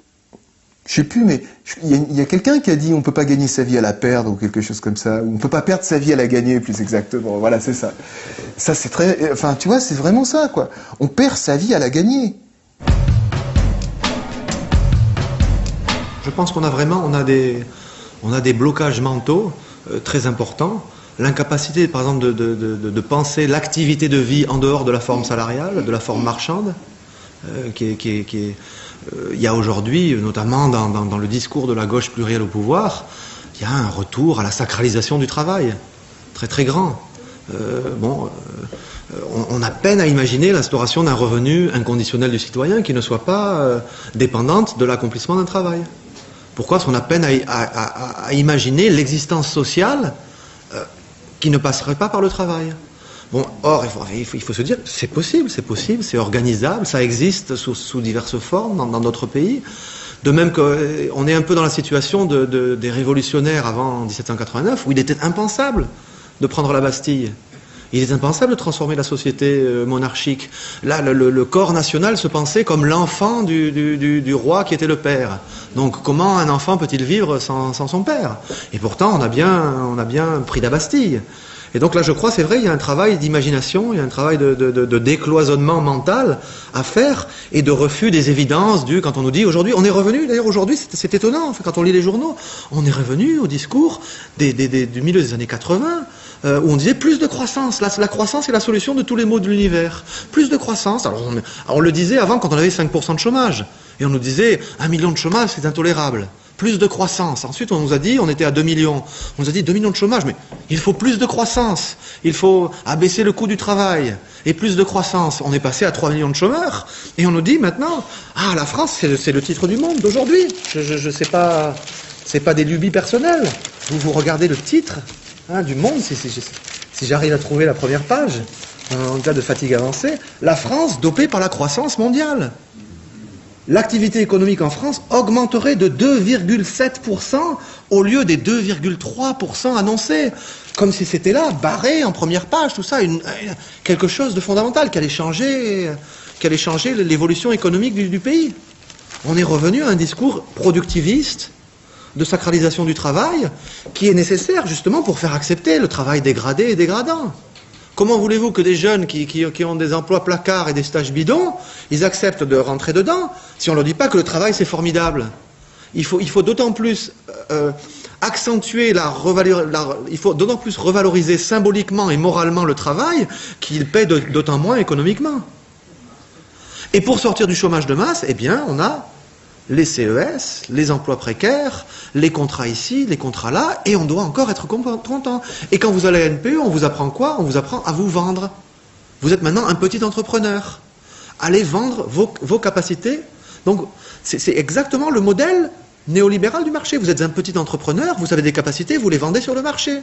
je sais plus, mais il y a quelqu'un qui a dit on peut pas gagner sa vie à la perdre ou quelque chose comme ça, ou on peut pas perdre sa vie à la gagner, plus exactement. Voilà, c'est ça. Ça, c'est très, enfin, tu vois, c'est vraiment ça, quoi. On perd sa vie à la gagner. Je pense qu'on a des blocages mentaux très importants. L'incapacité, par exemple, de penser l'activité de vie en dehors de la forme salariale, de la forme marchande, il y a aujourd'hui, notamment dans le discours de la gauche plurielle au pouvoir, il y a un retour à la sacralisation du travail, très très grand. On a peine à imaginer l'instauration d'un revenu inconditionnel du citoyen qui ne soit pas dépendante de l'accomplissement d'un travail. Pourquoi est-ce qu'on a peine à imaginer l'existence sociale qui ne passerait pas par le travail? Bon, or, il faut se dire, c'est possible, c'est organisable, ça existe sous diverses formes dans d'autres pays. De même qu'on est un peu dans la situation des révolutionnaires avant 1789, où il était impensable de prendre la Bastille. Il est impensable de transformer la société monarchique. Là, le corps national se pensait comme l'enfant du roi qui était le père. Donc, comment un enfant peut-il vivre sans son père? Et pourtant, on a bien pris la Bastille. Et donc là, je crois, c'est vrai, il y a un travail d'imagination, il y a un travail de décloisonnement mental à faire et de refus des évidences quand on nous dit aujourd'hui, on est revenu, d'ailleurs aujourd'hui, c'est étonnant, quand on lit les journaux, on est revenu au discours du milieu des années 80, où on disait plus de croissance. La croissance est la solution de tous les maux de l'univers. Plus de croissance. Alors on le disait avant quand on avait 5% de chômage. Et on nous disait 1 million de chômage, c'est intolérable. Plus de croissance. Ensuite, on nous a dit, on était à 2 millions. On nous a dit 2 millions de chômage, mais il faut plus de croissance. Il faut abaisser le coût du travail. Et plus de croissance. On est passé à 3 millions de chômeurs. Et on nous dit maintenant, la France, c'est le titre du monde d'aujourd'hui. Je sais pas, c'est pas des lubies personnelles. Vous regardez le titre du monde, si j'arrive à trouver la première page, en cas de fatigue avancée, la France dopée par la croissance mondiale. l'activité économique en France augmenterait de 2,7% au lieu des 2,3% annoncés. Comme si c'était là, barré en première page, tout ça, quelque chose de fondamental qui allait changer l'évolution économique du pays. On est revenu à un discours productiviste, de sacralisation du travail, qui est nécessaire justement pour faire accepter le travail dégradé et dégradant. Comment voulez-vous que des jeunes qui ont des emplois placards et des stages bidons, ils acceptent de rentrer dedans si on ne leur dit pas que le travail c'est formidable? Il faut d'autant plus accentuer il faut d'autant plus revaloriser symboliquement et moralement le travail qu'il paie d'autant moins économiquement. Et pour sortir du chômage de masse, eh bien, on a les CES, les emplois précaires, les contrats ici, les contrats là, et on doit encore être content. Et quand vous allez à NPE, on vous apprend quoi? On vous apprend à vous vendre. Vous êtes maintenant un petit entrepreneur. Allez vendre vos capacités. Donc, c'est exactement le modèle néolibéral du marché. Vous êtes un petit entrepreneur, vous avez des capacités, vous les vendez sur le marché.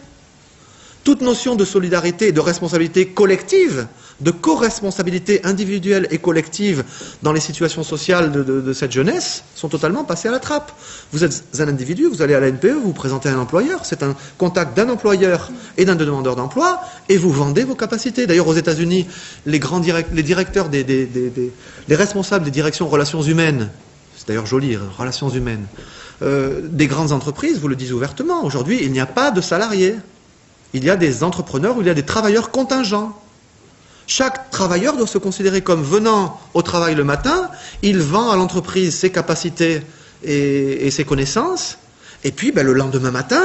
Toute notion de solidarité et de responsabilité collective, de co-responsabilité individuelle et collective dans les situations sociales de cette jeunesse sont totalement passées à la trappe. Vous êtes un individu, vous allez à la NPE, vous vous présentez à un employeur, c'est un contact d'un employeur et d'un demandeur d'emploi, et vous vendez vos capacités. D'ailleurs, aux États-Unis, les directeurs, les responsables des directions relations humaines, c'est d'ailleurs joli, relations humaines, des grandes entreprises vous le disent ouvertement. Aujourd'hui, il n'y a pas de salariés. Il y a des entrepreneurs ou il y a des travailleurs contingents. Chaque travailleur doit se considérer comme venant au travail le matin, il vend à l'entreprise ses capacités et ses connaissances, et puis le lendemain matin,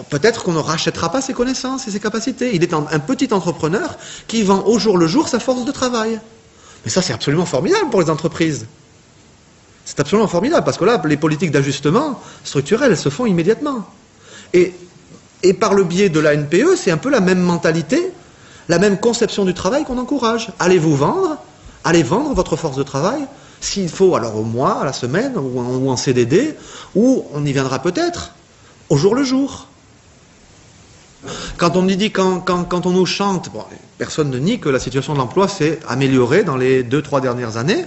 peut-être qu'on ne rachètera pas ses connaissances et ses capacités. Il est un petit entrepreneur qui vend au jour le jour sa force de travail. Mais ça, c'est absolument formidable pour les entreprises. C'est absolument formidable, parce que là, les politiques d'ajustement structurel, elles se font immédiatement. Et par le biais de la NPE, c'est un peu la même mentalité, la même conception du travail qu'on encourage. Allez vous vendre, allez vendre votre force de travail, s'il faut alors au mois, à la semaine, ou en CDD, ou on y viendra peut-être, au jour le jour. Quand on nous chante, bon, personne ne nie que la situation de l'emploi s'est améliorée dans les 2-3 dernières années,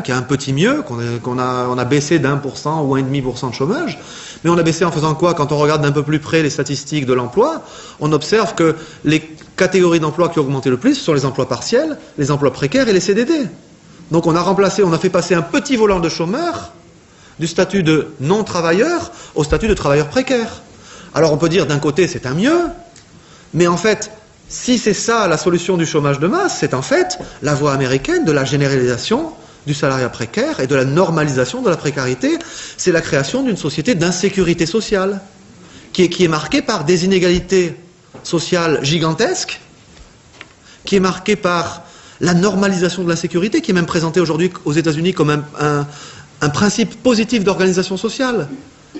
qu'il y a un petit mieux, on a baissé d'1% ou 1,5% de chômage, mais on a baissé en faisant quoi? Quand on regarde d'un peu plus près les statistiques de l'emploi, on observe que les catégories d'emplois qui ont augmenté le plus sont les emplois partiels, les emplois précaires et les CDD. Donc on a fait passer un petit volant de chômeur du statut de non-travailleur au statut de travailleur précaire. Alors on peut dire d'un côté c'est un mieux, mais en fait, si c'est ça la solution du chômage de masse, c'est en fait la voie américaine de la généralisation du salariat précaire et de la normalisation de la précarité. C'est la création d'une société d'insécurité sociale qui est marquée par des inégalités sociales gigantesques, qui est marquée par la normalisation de l'insécurité, qui est même présentée aujourd'hui aux États-Unis comme un principe positif d'organisation sociale.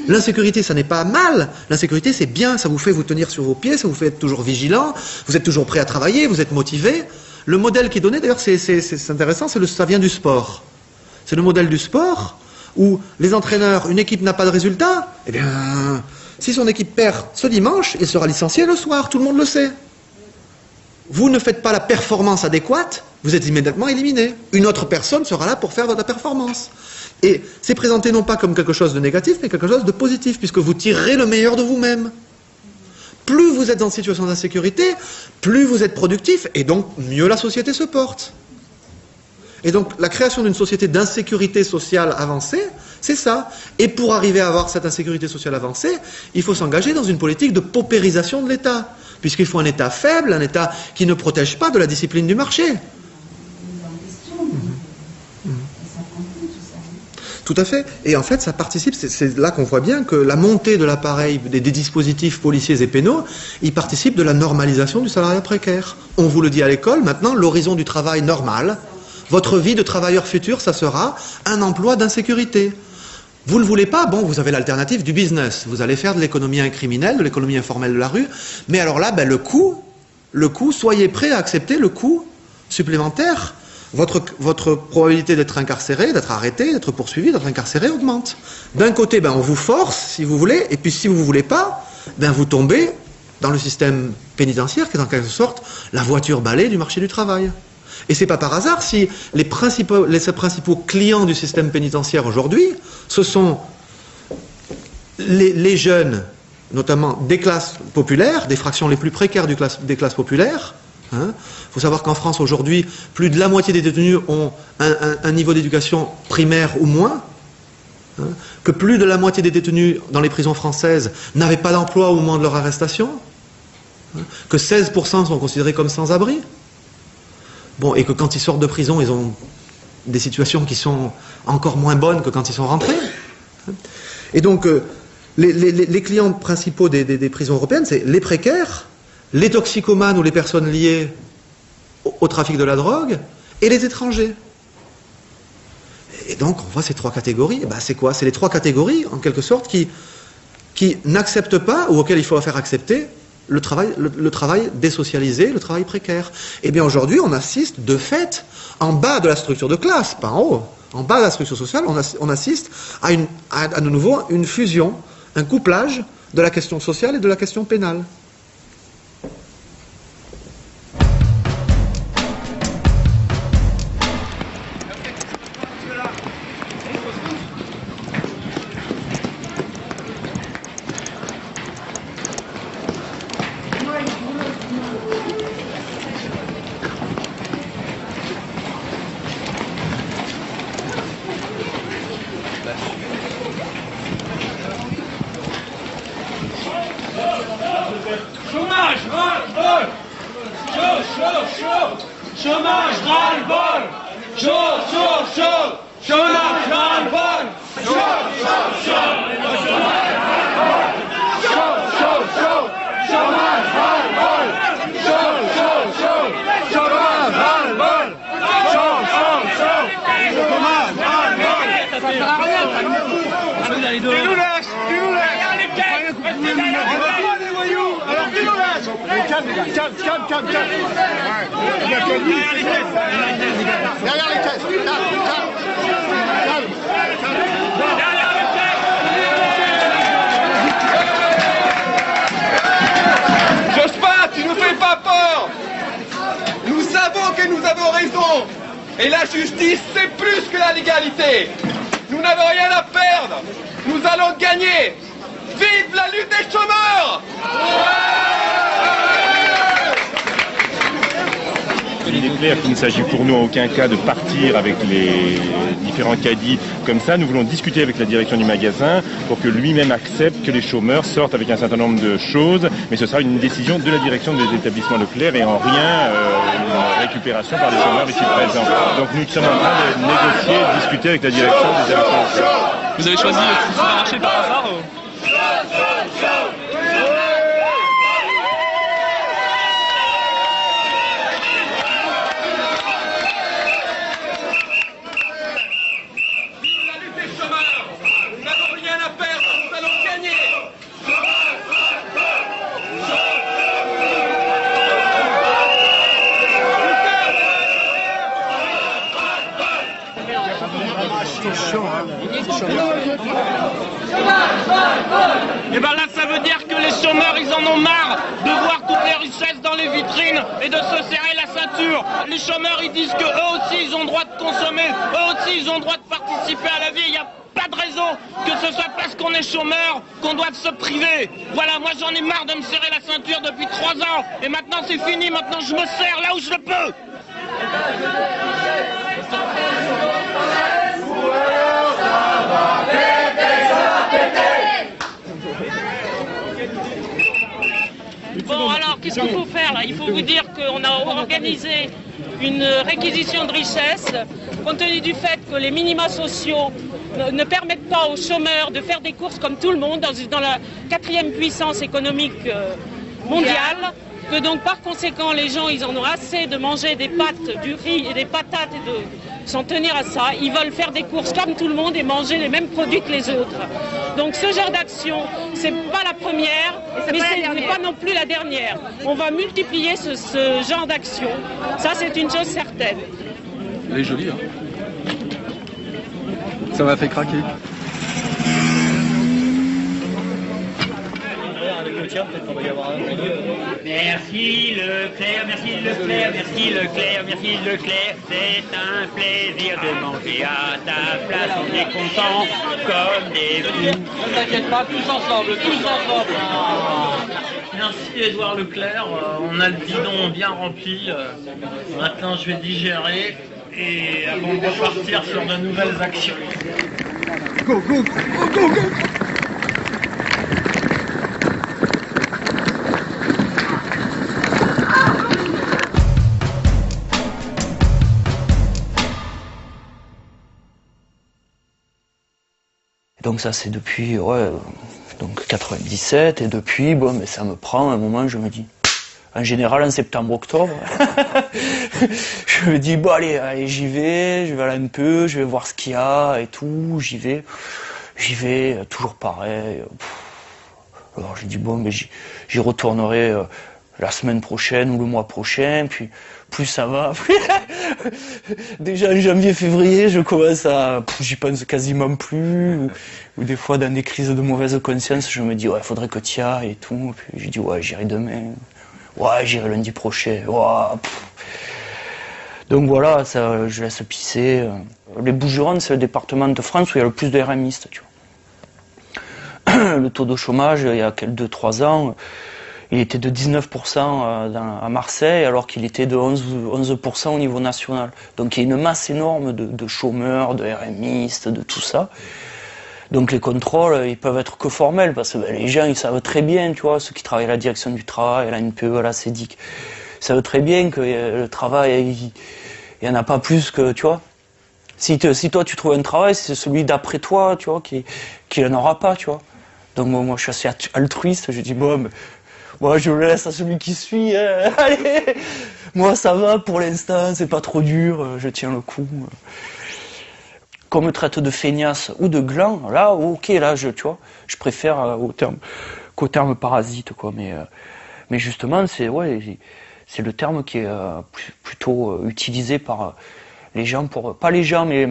L'insécurité, ça n'est pas mal. L'insécurité, c'est bien. Ça vous fait vous tenir sur vos pieds, ça vous fait être toujours vigilant, vous êtes toujours prêt à travailler, vous êtes motivé. Le modèle qui est donné, d'ailleurs, c'est intéressant, ça vient du sport. C'est le modèle du sport où les entraîneurs, une équipe n'a pas de résultat, eh bien, si son équipe perd ce dimanche, il sera licencié le soir, tout le monde le sait. Vous ne faites pas la performance adéquate, vous êtes immédiatement éliminé. Une autre personne sera là pour faire votre performance. Et c'est présenté non pas comme quelque chose de négatif, mais quelque chose de positif, puisque vous tirerez le meilleur de vous-même. Plus vous êtes en situation d'insécurité, plus vous êtes productif, et donc mieux la société se porte. Et donc la création d'une société d'insécurité sociale avancée, c'est ça. Et pour arriver à avoir cette insécurité sociale avancée, il faut s'engager dans une politique de paupérisation de l'État, puisqu'il faut un État faible, un État qui ne protège pas de la discipline du marché. Tout à fait. Et en fait, ça participe, c'est là qu'on voit bien que la montée de l'appareil des dispositifs policiers et pénaux, il participe de la normalisation du salariat précaire. On vous le dit à l'école, maintenant, l'horizon du travail normal, votre vie de travailleur futur, ça sera un emploi d'insécurité. Vous ne le voulez pas, bon, vous avez l'alternative du business. Vous allez faire de l'économie incriminelle, de l'économie informelle de la rue, mais alors là, le coût, soyez prêts à accepter le coût supplémentaire. Votre probabilité d'être incarcéré, d'être arrêté, d'être poursuivi, d'être incarcéré augmente. D'un côté, on vous force, si vous voulez, et puis si vous ne voulez pas, vous tombez dans le système pénitentiaire, qui est en quelque sorte la voiture balai du marché du travail. Et c'est pas par hasard si les principaux clients du système pénitentiaire aujourd'hui, ce sont les jeunes, notamment des classes populaires, des fractions les plus précaires des classes populaires. Il faut savoir qu'en France aujourd'hui, plus de la moitié des détenus ont un niveau d'éducation primaire ou moins, que plus de la moitié des détenus dans les prisons françaises n'avaient pas d'emploi au moment de leur arrestation, que 16% sont considérés comme sans-abri. Bon, et que quand ils sortent de prison, ils ont des situations qui sont encore moins bonnes que quand ils sont rentrés. Et donc, les clients principaux des prisons européennes, c'est les précaires, les toxicomanes ou les personnes liées au trafic de la drogue, et les étrangers. Et donc, on voit ces trois catégories. Ben, c'est quoi? C'est les trois catégories, en quelque sorte, qui n'acceptent pas, ou auxquelles il faut faire accepter, le travail désocialisé, le travail précaire. Eh bien aujourd'hui, on assiste de fait, en bas de la structure de classe, pas en haut, en bas de la structure sociale, on assiste à de nouveau une fusion, un couplage de la question sociale et de la question pénale. Chômage, ras-le-bol! Chômage, ras-le-bol! Chômage, ras-le-bol! Calme. Derrière les caisses. Jospin, tu nous fais pas peur. Nous savons que nous avons raison. Et la justice, c'est plus que la légalité. Nous n'avons rien à perdre. Nous allons gagner. Vive la lutte des chômeurs! Il est clair qu'il ne s'agit pour nous en aucun cas de partir avec les différents caddies comme ça. Nous voulons discuter avec la direction du magasin pour que lui-même accepte que les chômeurs sortent avec un certain nombre de choses. Mais ce sera une décision de la direction des établissements Leclerc et en rien une récupération par les chômeurs ici présents. Donc nous sommes en train de négocier, de discuter avec la direction des établissements Leclerc. Vous avez choisi le supermarché par hasard Et ben là, ça veut dire que les chômeurs, ils en ont marre de voir toutes les richesses dans les vitrines et de se serrer la ceinture. Les chômeurs, ils disent que eux aussi, ils ont le droit de consommer, eux aussi, ils ont le droit de participer à la vie. Il n'y a pas de raison que ce soit parce qu'on est chômeur qu'on doive se priver. Voilà, moi j'en ai marre de me serrer la ceinture depuis 3 ans. Et maintenant, c'est fini. Maintenant, je me serre là où je le peux. Bon, alors, qu'est-ce qu'il faut faire là? Il faut vous dire qu'on a organisé une réquisition de richesses, compte tenu du fait que les minima sociaux ne permettent pas aux chômeurs de faire des courses comme tout le monde dans la 4e puissance économique mondiale, que donc par conséquent les gens ils en ont assez de manger des pâtes, du riz et des patates et de s'en tenir à ça. Ils veulent faire des courses comme tout le monde et manger les mêmes produits que les autres. Donc ce genre d'action, c'est pas la première, mais ce n'est pas non plus la dernière. On va multiplier ce genre d'action. Ça, c'est une chose certaine. Elle est jolie, hein. Ça m'a fait craquer. Merci Leclerc, merci Leclerc, merci Myrtille Leclerc, c'est un plaisir de manger à ta place. On est content comme des fous. Ne t'inquiète pas, tous ensemble. Merci Édouard Leclerc, on a le bidon bien rempli. Maintenant je vais digérer et avant de repartir sur de nouvelles actions. Go, go, go, go, go. Donc ça c'est depuis donc 97 et depuis bon mais ça me prend un moment, je me dis en général en septembre-octobre je me dis bon allez j'y vais, je vais aller un peu, je vais voir ce qu'il y a et tout, j'y vais toujours pareil. Alors j'ai dit bon mais j'y retournerai la semaine prochaine ou le mois prochain, puis plus ça va, déjà en janvier, février, je commence à, j'y pense quasiment plus, ou des fois dans des crises de mauvaise conscience, je me dis ouais, faudrait que tu y ailles et tout, puis j'ai dit ouais, j'irai demain, ouais, j'irai lundi prochain, ouais. Donc voilà, ça, je laisse pisser. Les Bouches-du-Rhône, c'est le département de France où il y a le plus de RMistes, tu vois. Le taux de chômage, il y a 2-3 ans, il était de 19% à Marseille, alors qu'il était de 11% au niveau national. Donc il y a une masse énorme de chômeurs, de RMistes, de tout ça. Donc les contrôles, ils peuvent être que formels, parce que les gens, ils savent très bien, tu vois, ceux qui travaillent à la direction du travail, à la NPE, à la CEDIC, ils savent très bien que le travail, il n'y en a pas plus que, tu vois. Si toi tu trouves un travail, c'est celui d'après toi, tu vois, qui n'en aura pas, tu vois. Donc moi je suis assez altruiste, je dis bon, mais moi je le laisse à celui qui suit, allez, moi ça va pour l'instant, c'est pas trop dur, je tiens le coup. Qu'on me traite de feignasse ou de gland, là, ok, là, tu vois, je préfère qu'au terme parasite, quoi, mais justement, c'est le terme qui est plutôt utilisé par les gens, pas les gens, mais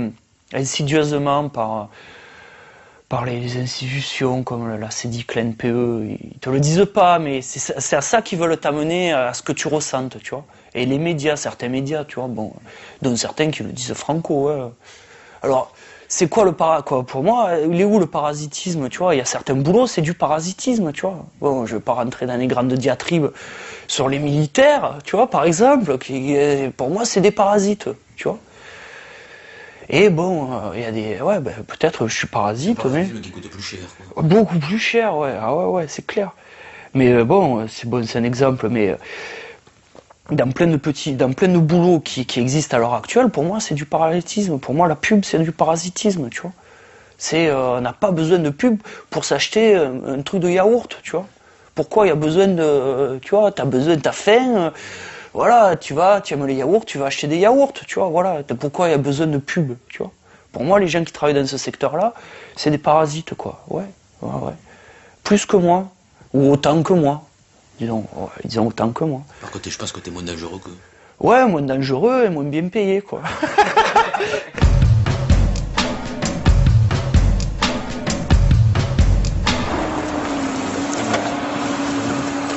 insidieusement par les institutions comme la CEDIC, la NPE, ils te le disent pas, mais c'est à ça qu'ils veulent t'amener, à ce que tu ressentes, tu vois. Et les médias, certains médias, tu vois, bon, dont certains qui le disent franco, ouais. Alors, c'est quoi pour moi, il est où le parasitisme, tu vois? Il y a certains boulots, c'est du parasitisme, tu vois. Bon, je vais pas rentrer dans les grandes diatribes sur les militaires, tu vois, par exemple, qui, pour moi, c'est des parasites, tu vois. Et bon, il y a des... Ouais, ben, peut-être je suis parasite, mais... qui coûte plus cher, quoi. Beaucoup plus cher, ouais. Ah ouais, c'est clair. Mais bon, c'est un exemple, mais... Dans plein de boulots qui existent à l'heure actuelle, pour moi, c'est du parasitisme. Pour moi, la pub, c'est du parasitisme, tu vois. On n'a pas besoin de pub pour s'acheter un truc de yaourt, tu vois. Pourquoi il y a besoin de... Tu vois, t'as faim... Voilà, tu aimes les yaourts, tu vas acheter des yaourts, tu vois, voilà. Pourquoi il y a besoin de pub, tu vois? Pour moi, les gens qui travaillent dans ce secteur-là, c'est des parasites, quoi. Ouais. Plus que moi, ou autant que moi. Disons autant que moi. Par contre, je pense que t'es moins dangereux que... Ouais, moins dangereux et moins bien payé, quoi.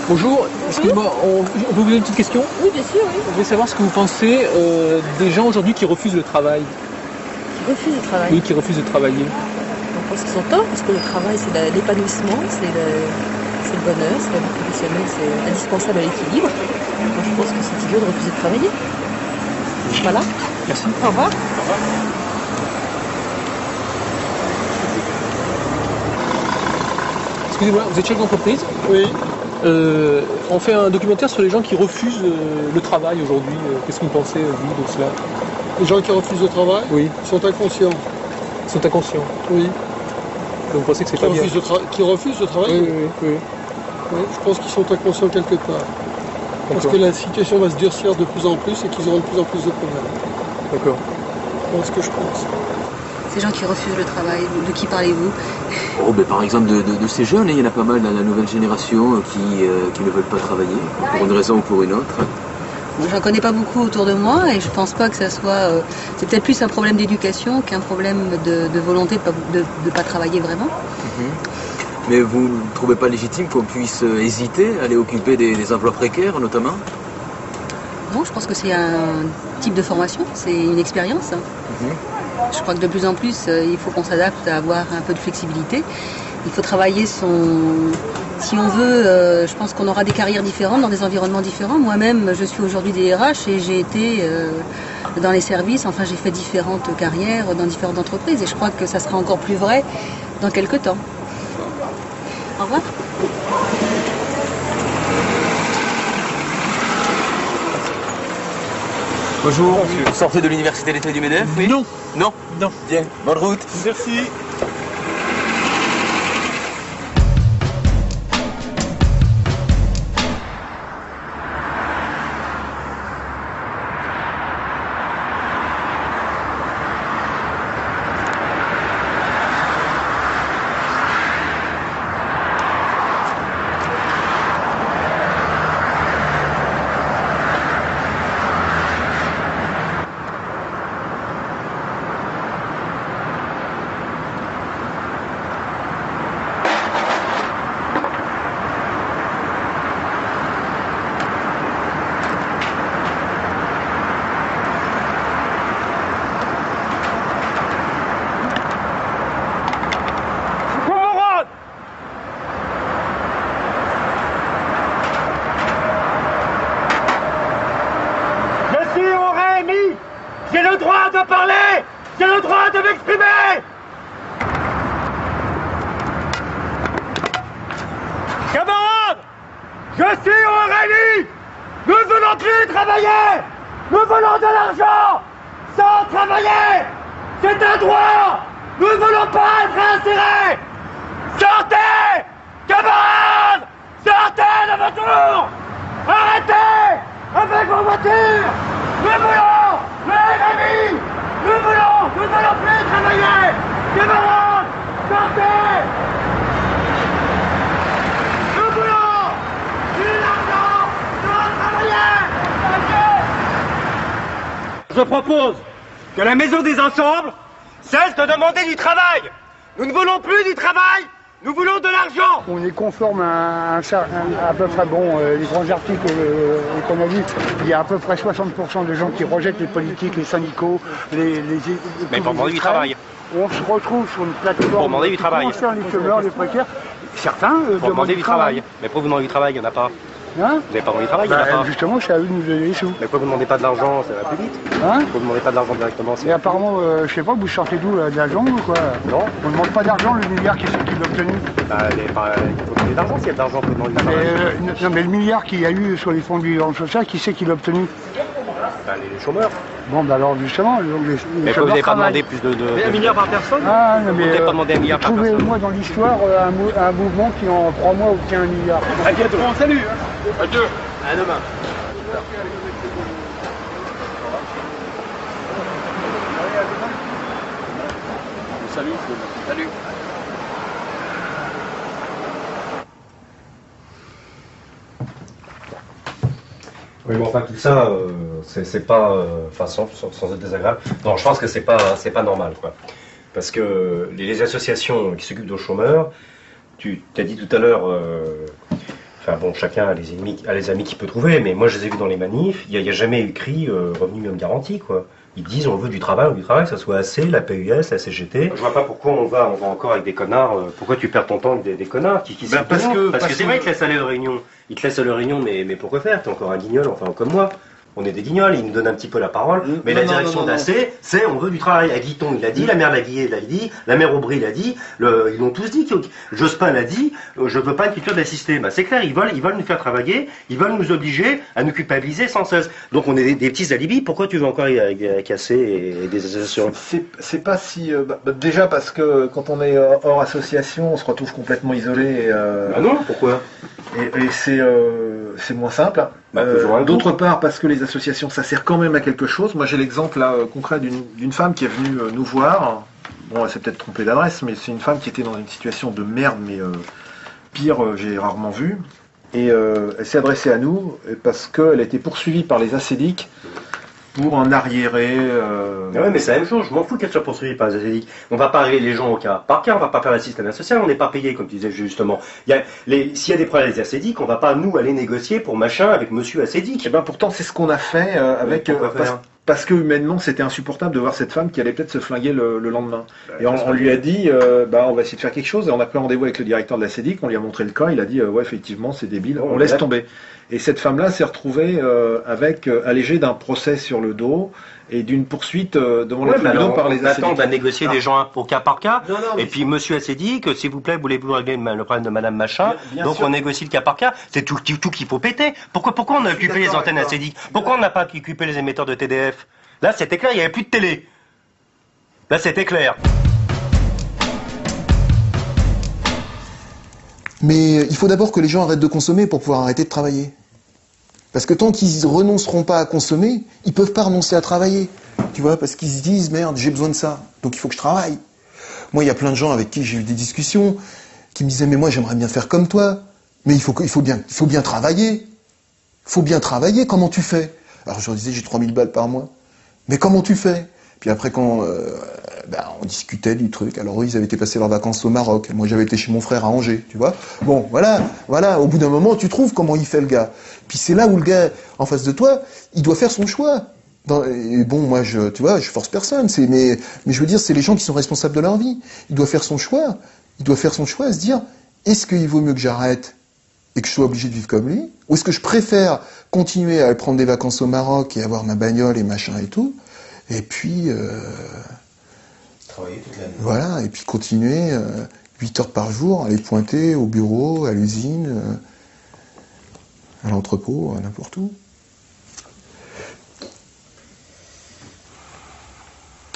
Bonjour, excusez-moi, on peut vous poser une petite question? Oui, bien sûr, oui. Je voulais savoir ce que vous pensez des gens aujourd'hui qui refusent le travail. Qui refusent le travail? Oui, qui refusent de travailler. On pense qu'ils ont tort, parce que le travail, c'est l'épanouissement, c'est le bonheur, c'est la vie professionnelle, c'est indispensable à l'équilibre. Donc je pense que c'est idiot de refuser de travailler. Voilà. Merci. Au revoir. Excusez-moi, vous êtes chef d'entreprise? Oui. On fait un documentaire sur les gens qui refusent le travail aujourd'hui. Qu'est-ce que vous pensez, vous, de cela? Les gens qui refusent le travail sont inconscients. Ils sont inconscients? Oui. Donc vous pensez que c'est pas bien? Qui refusent le travail? Oui. Oui, je pense qu'ils sont inconscients quelque part. Parce que la situation va se durcir de plus en plus et qu'ils auront de plus en plus de problèmes. D'accord. C'est ce que je pense. Ces gens qui refusent le travail, de qui parlez-vous? Par exemple, de ces jeunes, il y en a pas mal dans la nouvelle génération qui ne veulent pas travailler, pour une raison ou pour une autre. J'en connais pas beaucoup autour de moi et je pense pas que ça soit... c'est peut-être plus un problème d'éducation qu'un problème de volonté de pas travailler vraiment. Mais vous ne trouvez pas légitime qu'on puisse hésiter à aller occuper des emplois précaires, notamment? Non, je pense que c'est un type de formation, c'est une expérience. Je crois que de plus en plus, il faut qu'on s'adapte à avoir un peu de flexibilité. Il faut travailler Si on veut, je pense qu'on aura des carrières différentes dans des environnements différents. Moi-même, je suis aujourd'hui DRH et j'ai été dans les services, enfin j'ai fait différentes carrières dans différentes entreprises et je crois que ça sera encore plus vrai dans quelques temps. Au revoir. Bonjour, vous sortez de l'université d'été du MEDEF, oui? Non. Non? Non. Bien, bonne route. Merci. J'ai le droit de parler! J'ai le droit de m'exprimer! Camarades! Je suis au RMI! Nous ne voulons plus travailler! Nous voulons de l'argent! Sans travailler! C'est un droit! Nous ne voulons pas être insérés! Sortez! Camarades! Sortez de vos tours! Arrêtez! Avec vos voitures! Nous voulons le RMI! Nous ne voulons plus travailler! Camarades! Sortez! Nous voulons de l'argent sans travailler! Je propose que la maison des ensembles cesse de demander du travail! Nous ne voulons plus du travail! Nous voulons de l'argent! On est conforme à peu près, les grands articles qu'on a vus, il y a à peu près 60% de gens qui rejettent les politiques, les syndicaux, Mais pour demander du travail. On se retrouve sur une plateforme pour demander du travail. Qui concerne les chômeurs, les précaires. Certains pour demander du travail. Mais pourquoi vous demandez du travail? Il n'y en a pas. Hein? Vous n'avez pas demandé du travail? Il n'y en a pas. Justement, c'est à eux de nous donner les sous. Mais pourquoi vous ne demandez pas de l'argent? Ça va plus vite. Hein? Pourquoi vous ne demandez pas de l'argent directement? Et apparemment, je sais pas, vous sortez d'où, de l'argent ou quoi? Non. On ne demande pas d'argent, le milliard qui l'a obtenu. Bah, il faut donner de l'argent. S'il y a de l'argent, il faut demander du travail. Non, mais le milliard qu'il y a eu sur les fonds du Logement social, qui c'est qui l'a obtenu? Bah, les chômeurs. Bon, bah alors justement, mais vous n'avez pas demandé plus de... Un milliard par personne? Ah, non, mais vous n'avez pas demandé un milliard par personne. Trouvez-moi dans l'histoire un mouvement qui en 3 mois obtient 1 milliard. À bientôt. Bon, salut. Adieu. À demain. Salut. Salut. Oui, mais enfin tout ça, c'est pas, sans être désagréable. Non, je pense que c'est pas normal, quoi. Parce que les associations qui s'occupent de chômeurs, tu t'as dit tout à l'heure, enfin bon, chacun a les amis qu'il peut trouver, mais moi je les ai vus dans les manifs, il n'y a jamais écrit revenu minimum garanti, quoi. Ils disent on veut du travail, que ce soit AC, la PUS, la CGT. Je vois pas pourquoi on va encore avec des connards. Pourquoi tu perds ton temps avec des connards qui parce que c'est vrai qu'ils te laissent aller aux réunions. Ils te laissent aller aux réunions, mais pourquoi faire? T'es encore un guignol, enfin comme moi. On est des guignols, ils nous donnent un petit peu la parole, mais la direction d'AC, c'est on veut du travail. À Guiton, il a dit, la maire Laguillet l'a dit, la maire Aubry l'a dit, ils l'ont tous dit. Jospin l'a dit, je veux pas une culture d'assister. Bah, c'est clair, ils veulent nous faire travailler, ils veulent nous obliger à nous culpabiliser sans cesse. Donc on est des petits alibis. Pourquoi tu veux encore y avec AC et des associations? C'est pas si... déjà parce que quand on est hors association, on se retrouve complètement isolé. Ah non, pourquoi? Et c'est moins simple. D'autre part, parce que les associations, ça sert quand même à quelque chose. Moi, j'ai l'exemple là, concret d'une femme qui est venue nous voir. Bon, elle s'est peut-être trompée d'adresse, mais c'est une femme qui était dans une situation de merde, mais pire, j'ai rarement vu. Et elle s'est adressée à nous parce qu'elle a été poursuivie par les ACDIC pour un arriéré. Ouais, mais c'est la même chose. Je m'en fous qu'elle soit poursuivie par les ACDIC. On va pas régler les gens au cas par cas. On va pas faire un système social. On n'est pas payé, comme tu disais justement. S'il y a des problèmes avec les ACDIC, on va pas nous aller négocier pour machin avec Monsieur ACDIC. Eh ben pourtant c'est ce qu'on a fait avec. Parce que humainement c'était insupportable de voir cette femme qui allait peut-être se flinguer le lendemain. Et on lui a dit on va essayer de faire quelque chose, et on a pris rendez-vous avec le directeur de la CEDIC, on lui a montré le cas, il a dit ouais effectivement c'est débile, on laisse tomber. Et cette femme-là s'est retrouvée allégée d'un procès sur le dos et d'une poursuite devant les tribunaux par les ACDIC. Maintenant on va négocier des gens au cas par cas, et puis Monsieur ACDIC, s'il vous plaît, voulez-vous régler le problème de Madame Machin, donc sûr. On négocie le cas par cas, c'est tout qu'il faut péter. Pourquoi on a occupé les antennes ACDIC? Pourquoi on n'a pas occupé les émetteurs de TDF? Là c'était clair, il n'y avait plus de télé. Là c'était clair. Mais il faut d'abord que les gens arrêtent de consommer pour pouvoir arrêter de travailler. Parce que tant qu'ils renonceront pas à consommer, ils peuvent pas renoncer à travailler. Tu vois, parce qu'ils se disent, merde, j'ai besoin de ça, donc il faut que je travaille. Moi, il y a plein de gens avec qui j'ai eu des discussions, qui me disaient, mais moi, j'aimerais bien faire comme toi, mais il faut bien travailler. Il faut bien travailler, comment tu fais? Alors, je leur disais, j'ai 3000 balles par mois. Mais comment tu fais? Puis après, quand on discutait du truc, alors eux, ils avaient été passer leurs vacances au Maroc, moi j'avais été chez mon frère à Angers, tu vois. Bon, voilà, au bout d'un moment, tu trouves comment il fait le gars. Puis c'est là où le gars, en face de toi, il doit faire son choix. Et bon, moi, tu vois, je force personne, mais je veux dire, c'est les gens qui sont responsables de leur vie. Il doit faire son choix. Il doit faire son choix et se dire, est-ce qu'il vaut mieux que j'arrête et que je sois obligé de vivre comme lui? Ou est-ce que je préfère continuer à aller prendre des vacances au Maroc et avoir ma bagnole et machin et tout? Et puis, travailler toute l'année. Voilà, et puis continuer 8 heures par jour, aller pointer au bureau, à l'usine, à l'entrepôt, n'importe où.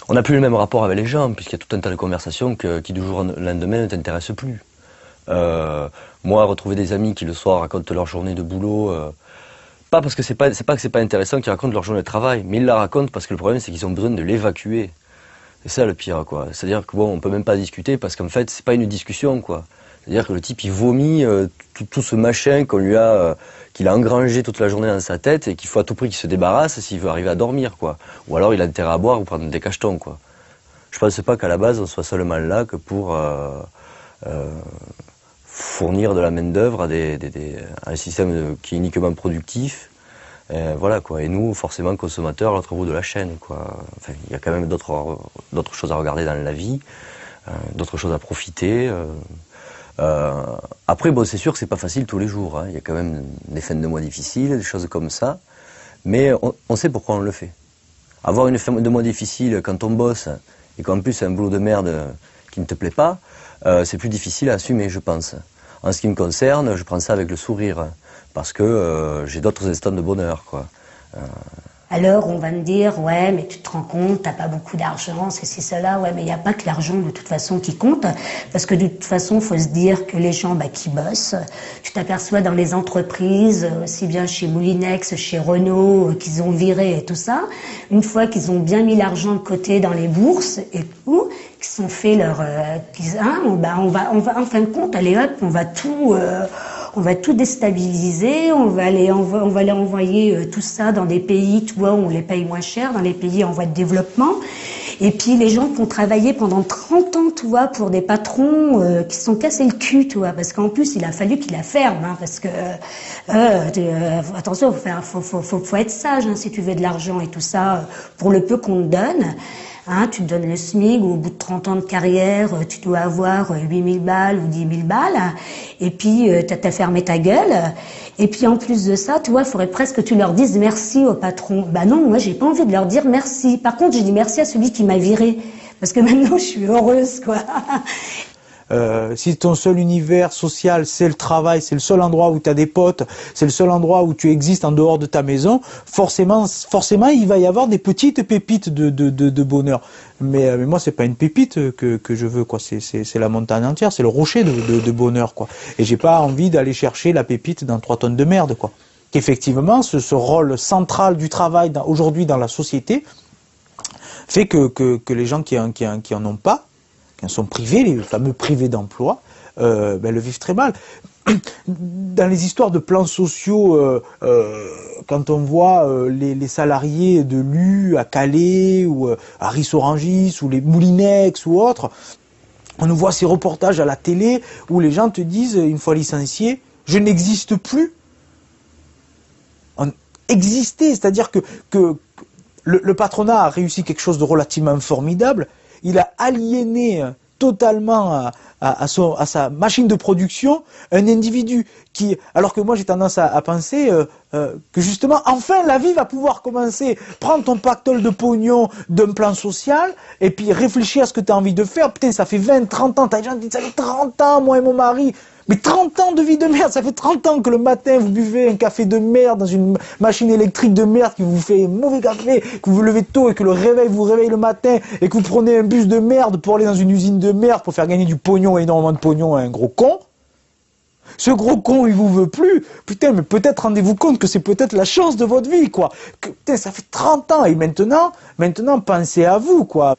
On n'a plus le même rapport avec les gens, puisqu'il y a tout un tas de conversations qui du jour au lendemain ne t'intéressent plus. Moi, retrouver des amis qui le soir racontent leur journée de boulot, pas parce que c'est pas que c'est pas intéressant qu'ils racontent leur journée de travail, mais ils la racontent parce que le problème c'est qu'ils ont besoin de l'évacuer. C'est ça le pire, quoi. C'est-à-dire que bon, on peut même pas discuter parce qu'en fait c'est pas une discussion, quoi. C'est-à-dire que le type il vomit tout ce machin qu'il a engrangé toute la journée dans sa tête et qu'il faut à tout prix qu'il se débarrasse s'il veut arriver à dormir, quoi. Ou alors il a intérêt à boire ou prendre des cachetons, quoi. Je pense pas qu'à la base on soit seulement là que pour fournir de la main-d'œuvre à un système qui est uniquement productif. Voilà, quoi. Et nous, forcément, consommateurs, à l'autre bout de la chaîne, quoi. Enfin, il y a quand même d'autres choses à regarder dans la vie, d'autres choses à profiter. Après, bon, c'est sûr que c'est pas facile tous les jours, hein. Il y a quand même des fins de mois difficiles, des choses comme ça. Mais on sait pourquoi on le fait. Avoir une fin de mois difficile quand on bosse et qu'en plus c'est un boulot de merde qui ne te plaît pas, c'est plus difficile à assumer, je pense. En ce qui me concerne, je prends ça avec le sourire, parce que j'ai d'autres instants de bonheur, quoi. Alors on va me dire, ouais, mais tu te rends compte, t'as pas beaucoup d'argent, c'est cela, ouais, mais il n'y a pas que l'argent de toute façon qui compte, parce que de toute façon, il faut se dire que les gens qui bossent, tu t'aperçois dans les entreprises, aussi bien chez Moulinex, chez Renault, qu'ils ont viré et tout ça, une fois qu'ils ont bien mis l'argent de côté dans les bourses et tout, qu'ils ont fait leur... on va, en fin de compte, allez hop, on va tout déstabiliser, on va aller envoyer tout ça dans des pays, tu vois, où on les paye moins cher, dans les pays en voie de développement. Et puis les gens qui ont travaillé pendant 30 ans, tu vois, pour des patrons qui se sont cassés le cul, tu vois, parce qu'en plus il a fallu qu'ils la ferment, hein, parce que attention, faut être sage, hein, si tu veux de l'argent et tout ça, pour le peu qu'on te donne. Hein, tu te donnes le SMIC, au bout de 30 ans de carrière, tu dois avoir 8000 balles ou 10 000 balles, et puis t'as fermé ta gueule. Et puis en plus de ça, tu vois, il faudrait presque que tu leur dises merci au patron. Bah non, moi j'ai pas envie de leur dire merci. Par contre, je dis merci à celui qui m'a viré, parce que maintenant je suis heureuse, quoi. Si ton seul univers social c'est le travail, c'est le seul endroit où tu as des potes, c'est le seul endroit où tu existes en dehors de ta maison, forcément il va y avoir des petites pépites de bonheur. Mais moi c'est pas une pépite que je veux, quoi. C'est la montagne entière, c'est le rocher de bonheur, quoi. Et j'ai pas envie d'aller chercher la pépite dans 3 tonnes de merde, quoi. Qu'effectivement ce rôle central du travail aujourd'hui dans la société fait que les gens qui en ont pas, qui en sont privés, les fameux privés d'emploi, le vivent très mal. dans les histoires de plans sociaux, quand on voit les salariés de l'U à Calais ou à Ris-Orangis ou les Moulinex ou autres, on nous voit ces reportages à la télé où les gens te disent, une fois licenciés, je n'existe plus. Exister, c'est-à-dire que le patronat a réussi quelque chose de relativement formidable. Il a aliéné totalement à sa machine de production un individu qui, alors que moi j'ai tendance à penser que justement enfin la vie va pouvoir commencer. Prends ton pactole de pognon d'un plan social et puis réfléchis à ce que tu as envie de faire. Putain, ça fait 20, 30 ans, t'as des gens qui disent ça fait 30 ans moi et mon mari. Mais 30 ans de vie de merde, ça fait 30 ans que le matin vous buvez un café de merde dans une machine électrique de merde qui vous fait mauvais café, que vous vous levez tôt et que le réveil vous réveille le matin et que vous prenez un bus de merde pour aller dans une usine de merde pour faire gagner du pognon, énormément de pognon à un gros con. Ce gros con, il vous veut plus. Putain, mais peut-être rendez-vous compte que c'est peut-être la chance de votre vie, quoi. Que, putain, ça fait 30 ans et maintenant, pensez à vous, quoi.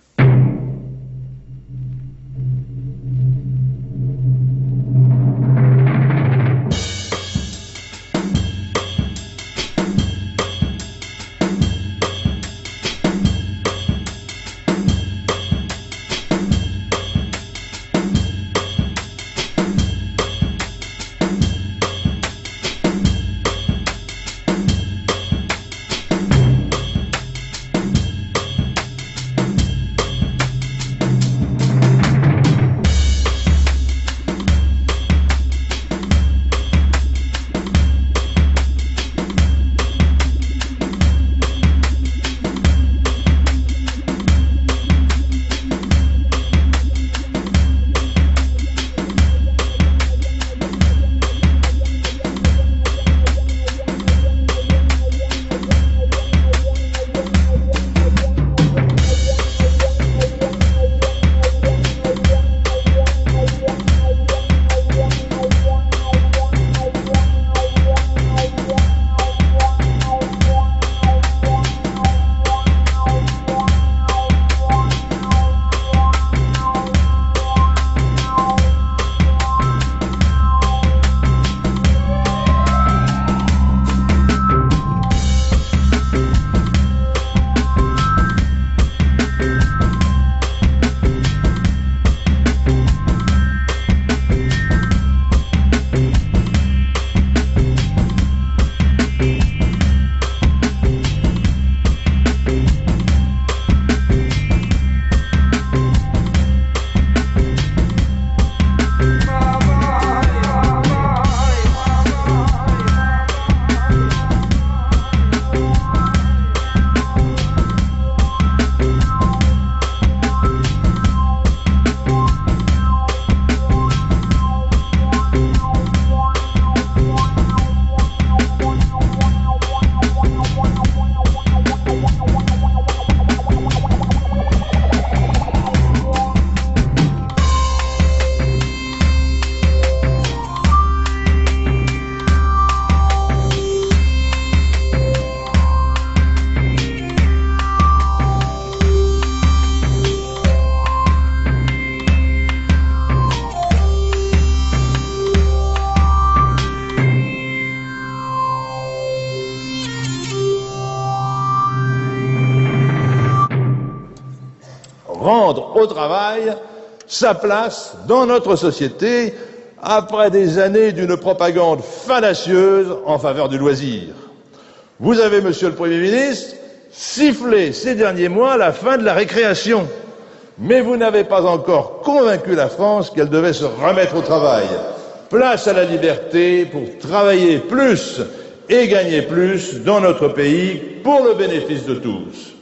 Rendre au travail sa place dans notre société après des années d'une propagande fallacieuse en faveur du loisir. Vous avez, Monsieur le Premier ministre, sifflé ces derniers mois la fin de la récréation, mais vous n'avez pas encore convaincu la France qu'elle devait se remettre au travail. Place à la liberté pour travailler plus et gagner plus dans notre pays pour le bénéfice de tous.